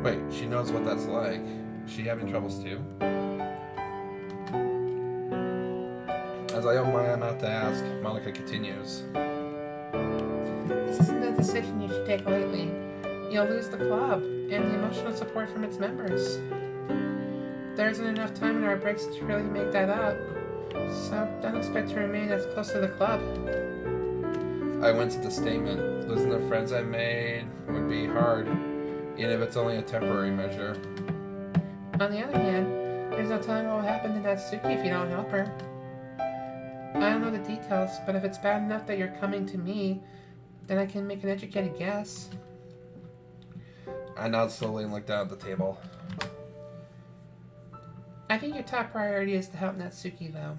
Wait, she knows what that's like. Is she having troubles too? As I open my mouth to ask, Monica continues. This isn't a decision you should take lightly. You'll lose the club and the emotional support from its members. There isn't enough time in our breaks to really make that up, so don't expect to remain as close to the club. I went to the statement. Losing the friends I made would be hard, even if it's only a temporary measure. On the other hand, there's no telling what will happen to Natsuki if you don't help her. I don't know the details, but if it's bad enough that you're coming to me, then I can make an educated guess. I nod slowly and look down at the table. I think your top priority is to help Natsuki, though.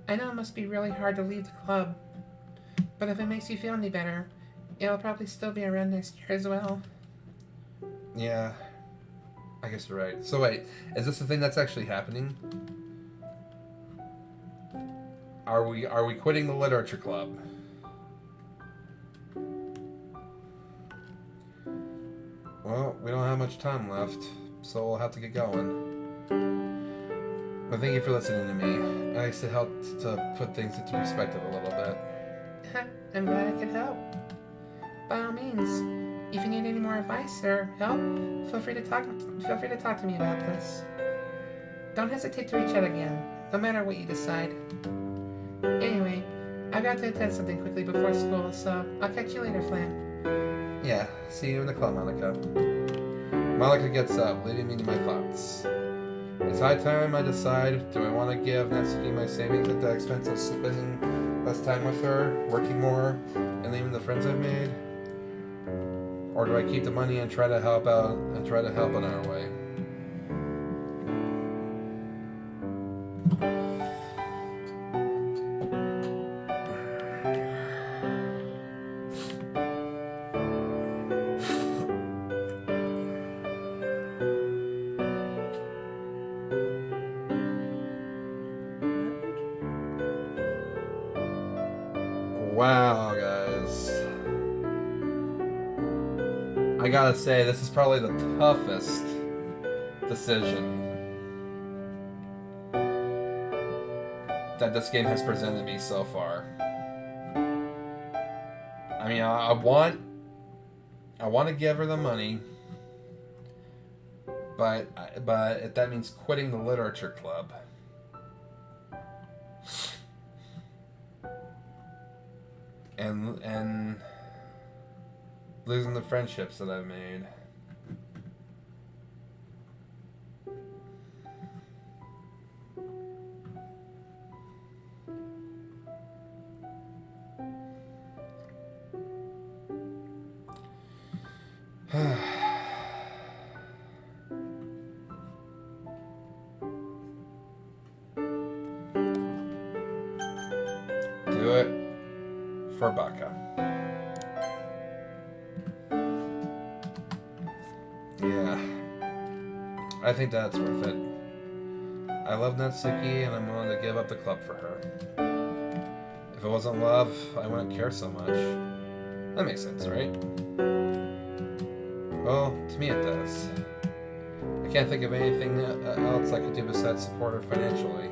I know it must be really hard to leave the club, but if it makes you feel any better, it'll probably still be around next year as well. Yeah, I guess you're right. So wait, is this the thing that's actually happening? Are we quitting the literature club? Well, we don't have much time left, so we'll have to get going. But thank you for listening to me. It actually helped to put things into perspective a little bit. I'm glad I could help. By all means, if you need any more advice or help, feel free to talk to me about this. Don't hesitate to reach out again, no matter what you decide. Anyway, I've got to attend something quickly before school, so I'll catch you later, Flan. Yeah, see you in the club, Monica. Monica gets up, leaving me to my thoughts. It's high time I decide, do I want to give Natsuki my savings at the expense of spending less time with her, working more, and leaving the friends I've made? Or do I keep the money and try to help out and try to help in our way? Wow, guys. I gotta say, this is probably the toughest decision that this game has presented me so far. I mean, I want to give her the money, but if that means quitting the literature club. And losing the friendships that I've made. Do it for Baka. Yeah, I think that's worth it. I love Natsuki and I'm willing to give up the club for her. If it wasn't love, I wouldn't care so much. That makes sense, right? Well, to me it does. I can't think of anything else I could do besides support her financially.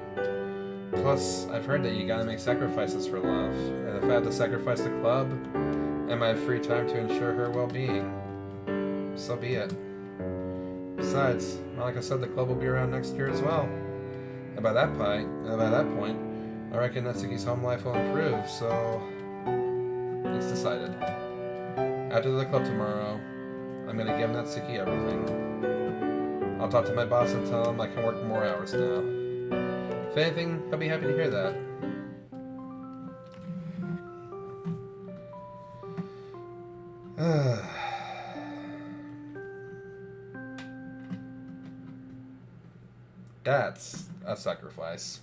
Plus, I've heard that you gotta make sacrifices for love, and if I have to sacrifice the club and my free time to ensure her well-being, so be it. Besides, like I said, the club will be around next year as well. And by that point, I reckon Natsuki's home life will improve, so it's decided. After the club tomorrow, I'm gonna give Natsuki everything. I'll talk to my boss and tell him I can work more hours now. If anything, he'll be happy to hear that. That's a sacrifice.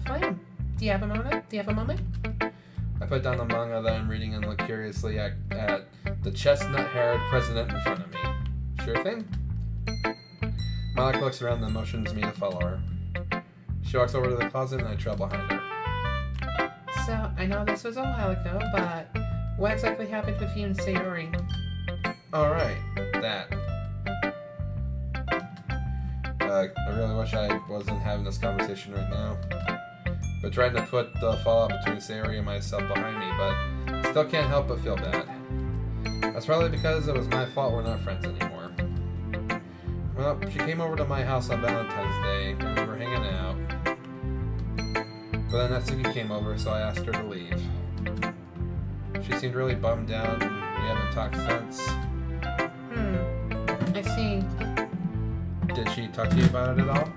Flam. Do you have a moment? I put down the manga that I'm reading and look curiously at the chestnut-haired president in front of me. Sure thing? Malak looks around and motions me to follow her. She walks over to the closet and I trail behind her. So, I know this was a while ago, but what exactly happened with you and Sayori? Alright, that. I really wish I wasn't having this conversation right now. But trying to put the fallout between Sayori and myself behind me, but still can't help but feel bad. That's probably because it was my fault we're not friends anymore. Well, she came over to my house on Valentine's Day, and we were hanging out. But then Natsuki came over, so I asked her to leave. She seemed really bummed out, and we haven't talked since. I see. Did she talk to you about it at all?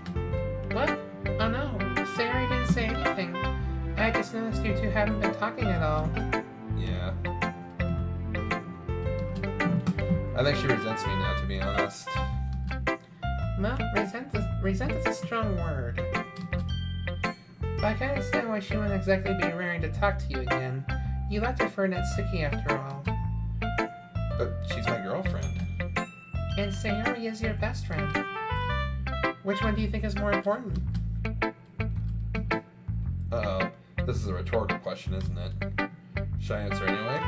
What? Oh no, Sayori didn't say anything. I just noticed you two haven't been talking at all. Yeah. I think she resents me now, to be honest. Well, resent is a strong word. But I can understand why she wouldn't exactly be raring to talk to you again. You left her for Natsuki after all. But she's my girlfriend. And Sayori is your best friend. Which one do you think is more important? Uh-oh. This is a rhetorical question, isn't it? Should I answer anyway?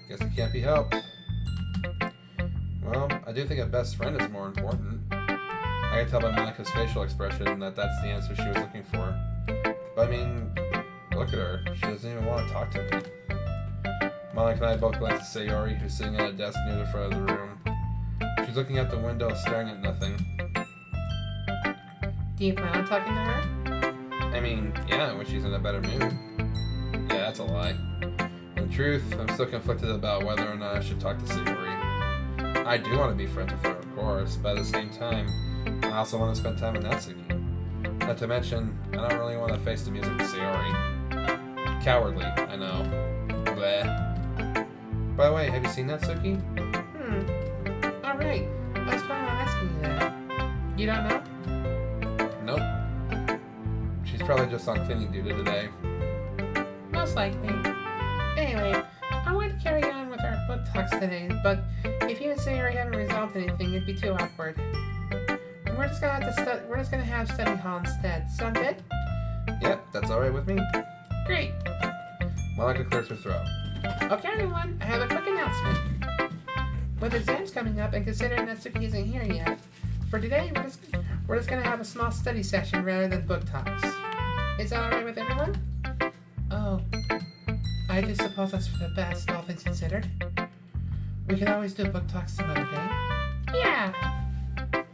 Guess it can't be helped. Well, I do think a best friend is more important. I can tell by Monika's facial expression that that's the answer she was looking for. But I mean, look at her. She doesn't even want to talk to me. Monika and I both glance at Sayori, who's sitting at a desk near the front of the room. She's looking out the window, staring at nothing. Do you plan on talking to her? I mean, yeah, when she's in a better mood. Yeah, that's a lie. In truth, I'm still conflicted about whether or not I should talk to Sayori. I do want to be friends with her, of course, but at the same time, I also want to spend time with Natsuki. Not to mention, I don't really want to face the music with Sayori. Cowardly, I know. Bleh. By the way, have you seen Natsuki? Alright. I was planning on asking you that. You don't know? Nope. She's probably just on cleaning duty today. Most likely. Anyway, I want to carry on with our book talks today, but if you and Sayori haven't resolved anything, it'd be too awkward. We're just gonna have study hall instead. Sound good? Yep, that's alright with me. Great. Monika clears her throat. Okay, everyone, I have a quick announcement. With exams coming up and considering Natsuki isn't here yet, for today we're just gonna have a small study session rather than book talks. Is that alright with everyone? Oh, I do suppose that's for the best, all things considered. We can always do book talks some other day. Yeah.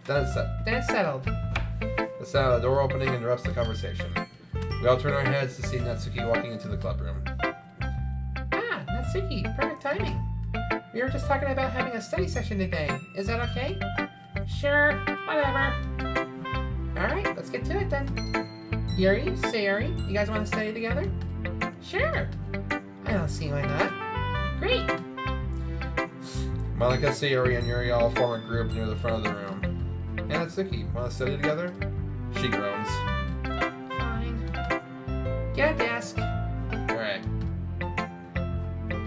Then Then it's settled. the sound of the door opening interrupts the conversation. We all turn our heads to see Natsuki walking into the clubroom. Ah, Natsuki, perfect timing. We were just talking about having a study session today. Is that okay? Sure, whatever. Alright, let's get to it then. Yuri, Sayori, you guys want to study together? Sure. I don't see why not. Great. Monika, Sayori, and Yuri all form a group near the front of the room. Hey, Natsuki, want to study together? She groans. Fine. Get a desk. Alright.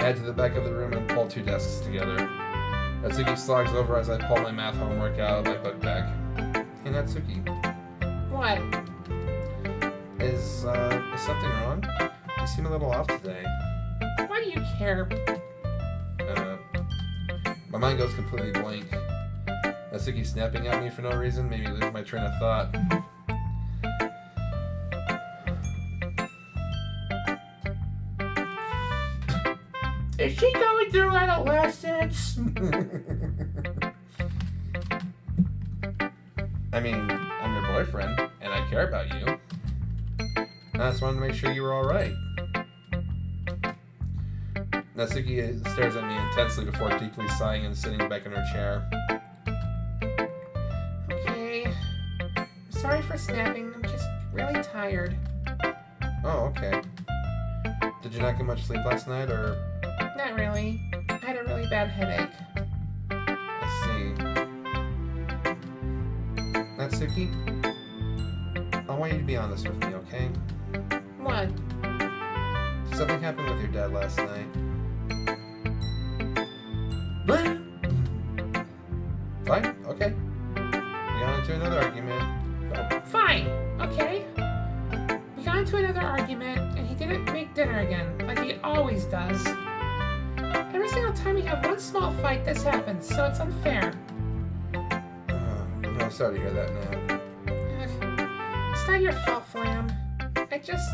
Head to the back of the room and pull two desks together. Natsuki slogs over as I pull my math homework out of my book bag. Hey, Natsuki. What? Is something wrong? You seem a little off today. Why do you care? My mind goes completely blank. Natsuki snapping at me for no reason made me lose my train of thought. Is she going through adolescence? I mean, I'm your boyfriend, and I care about you. I just wanted to make sure you were alright. Natsuki stares at me intensely before deeply sighing and sitting back in her chair. Okay. I'm sorry for snapping. I'm just really tired. Oh, okay. Did you not get much sleep last night, or...? Not really. I had a really bad headache. I see. Natsuki? I want you to be honest with me, okay? What? Something happened with your dad last night. What? Fine, okay. We got into another argument. Oh, Fine, okay. We got into another argument, and he didn't make dinner again, like he always does. Every single time we have one small fight, this happens, so it's unfair. I'm sorry to hear that, Nat. It's not your fault, Flam. I just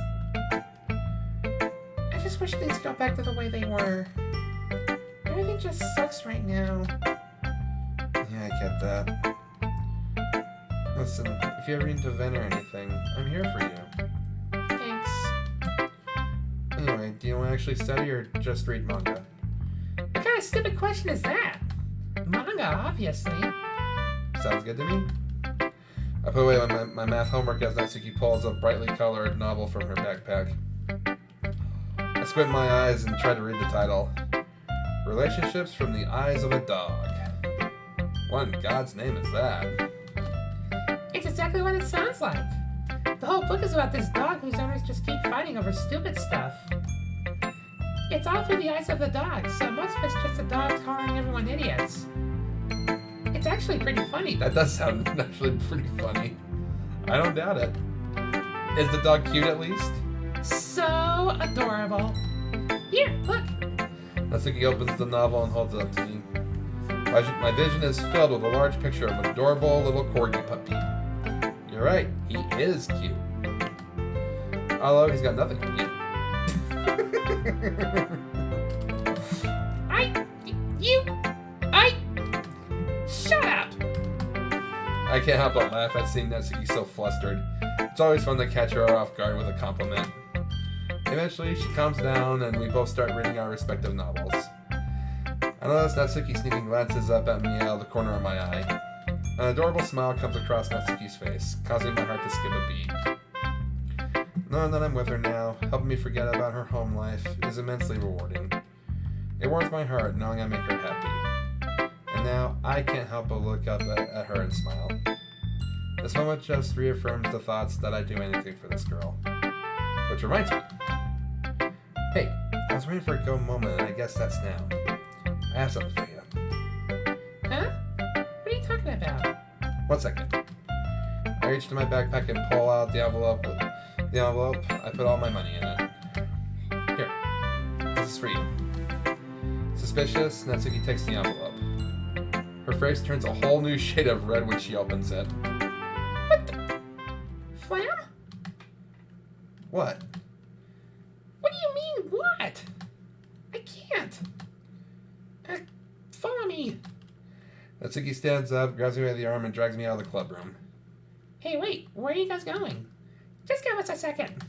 wish things go back to the way they were. Everything just sucks right now. Yeah, I get that. Listen, if you ever need to vent or anything, I'm here for you. Thanks. Anyway, do you want to actually study or just read manga? What kind of stupid question is that? Manga, obviously. Sounds good to me. I put away my math homework as Natsuki pulls a brightly colored novel from her backpack. I squint my eyes and try to read the title. Relationships from the Eyes of a Dog. What in God's name is that? It's exactly what it sounds like. The whole book is about this dog whose owners just keep fighting over stupid stuff. It's all through the eyes of the dog, so most of it's just a dog calling everyone idiots. It's actually pretty funny. That does sound actually pretty funny. I don't doubt it. Is the dog cute at least? So adorable. Here, look. Natsuki opens the novel and holds it up to me. My vision is filled with a large picture of an adorable little corgi puppy. You're right, he is cute. Although he's got nothing to eat. Shut up! I can't help but laugh at seeing Natsuki so flustered. It's always fun to catch her off guard with a compliment. Eventually, she calms down and we both start reading our respective novels. I notice Natsuki sneaking glances up at me out of the corner of my eye. An adorable smile comes across Natsuki's face, causing my heart to skip a beat. Knowing that I'm with her now, helping me forget about her home life, is immensely rewarding. It warms my heart knowing I make her happy. And now, I can't help but look up at her and smile. This moment just reaffirms the thoughts that I'd do anything for this girl. Which reminds me. Hey, I was waiting for a go moment and I guess that's now. I have something for you. Huh? What are you talking about? 1 second. I reach into my backpack and pull out the envelope. With the envelope, I put all my money in it. Here. This is for you. Suspicious, Natsuki takes the envelope. Her face turns a whole new shade of red when she opens it. What the? Flam? What? What do you mean, what? I can't. Follow me. Natsuki stands up, grabs me by the arm, and drags me out of the club room. Hey, wait, where are you guys going? Just give us a second.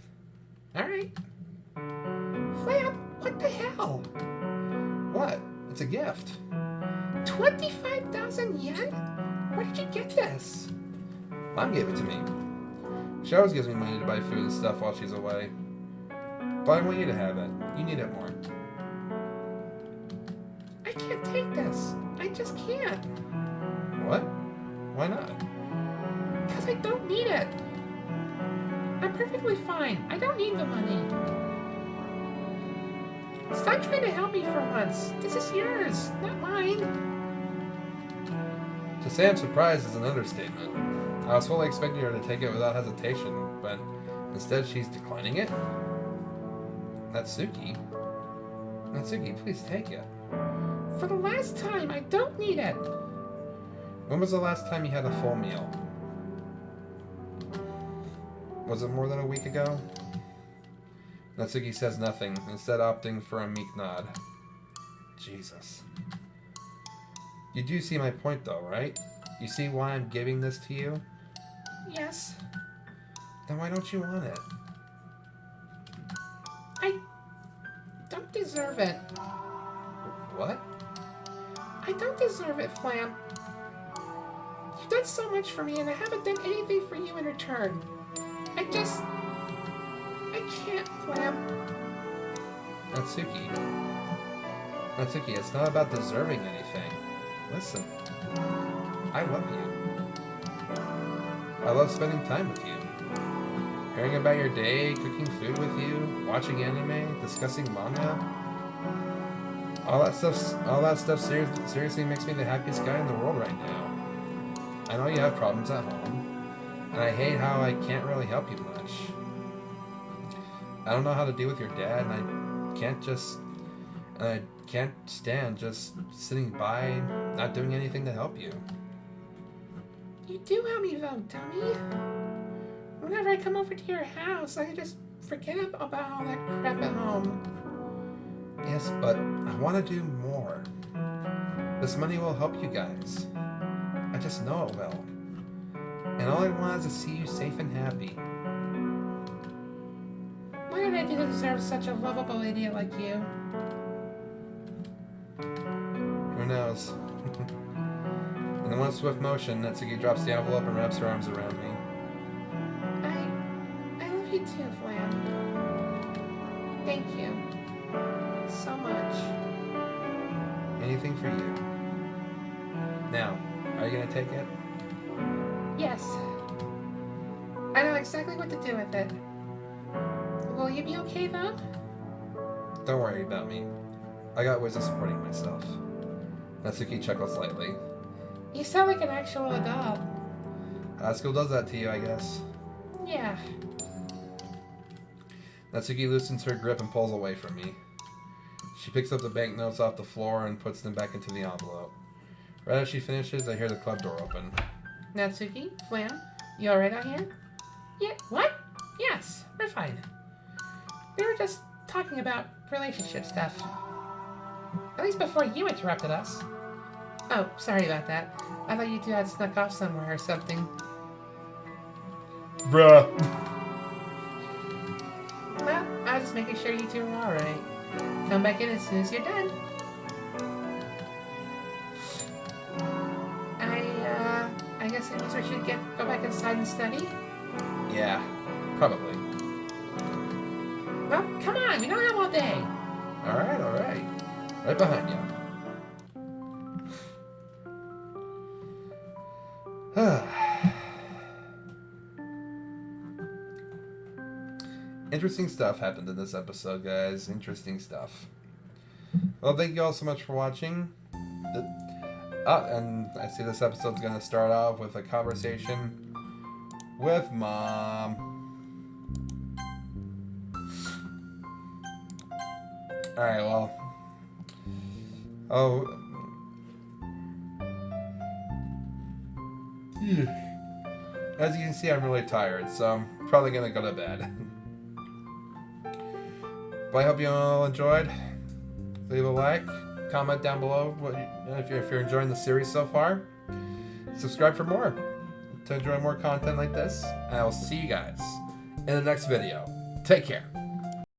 Alright. Flam, what the hell? What? It's a gift. 25,000 yen? Where did you get this? Mom gave it to me. She always gives me money to buy food and stuff while she's away. But I want you to have it. You need it more. I can't take this. I just can't. What? Why not? Because I don't need it. I'm perfectly fine. I don't need the money. Stop trying to help me for once. This is yours, not mine. To say I'm surprised is an understatement. I was fully expecting her to take it without hesitation, but instead she's declining it? Natsuki? Natsuki, please take it. For the last time, I don't need it. When was the last time you had a full meal? Was it more than a week ago? Natsuki says nothing, instead opting for a meek nod. Jesus. You do see my point though, right? You see why I'm giving this to you? Yes. Then why don't you want it? I don't deserve it. What? I don't deserve it, Flam. You've done so much for me, and I haven't done anything for you in return. I can't, Flam. Natsuki. Natsuki, it's not about deserving anything. Listen. I love you. I love spending time with you. hearing about your day, cooking food with you, watching anime, discussing manga. All that stuff seriously makes me the happiest guy in the world right now. I know you have problems at home, and I hate how I can't really help you much. I don't know how to deal with your dad, and I can't stand just sitting by, not doing anything to help you. You do help me though, dummy. Whenever I come over to your house, I can just forget about all that crap at home. Yes, but I want to do more. This money will help you guys. I just know it will. And all I want is to see you safe and happy. What did I do to deserve such a lovable idiot like you? Who knows? In one swift motion, Natsuki drops the envelope and wraps her arms around me. I love you too, Flan. Thank you. So much. Anything for you. Now, are you gonna take it? Yes. I know exactly what to do with it. Will you be okay though? Don't worry about me. I got ways of supporting myself. Natsuki chuckles lightly. You sound like an actual adult. School does that to you, I guess. Yeah. Natsuki loosens her grip and pulls away from me. She picks up the banknotes off the floor and puts them back into the envelope. Right as she finishes, I hear the club door open. Natsuki, Flam, you alright out here? Yeah, what? Yes, we're fine. We were just talking about relationship stuff. At least before you interrupted us. Oh, sorry about that. I thought you two had snuck off somewhere or something. Bruh. Well, I was just making sure you two were alright. Come back in as soon as you're done. I guess it means we should go back inside and study? Yeah, probably. Well, come on, we don't have all day. Alright. Right behind you. Interesting stuff happened in this episode, guys. Interesting stuff. Well, thank you all so much for watching. And I see this episode's going to start off with a conversation with Mom. Alright, well. As you can see, I'm really tired, so I'm probably going to go to bed. But I hope you all enjoyed. Leave a like, comment down below if you're enjoying the series so far. Subscribe for more to enjoy more content like this. And I will see you guys in the next video. Take care.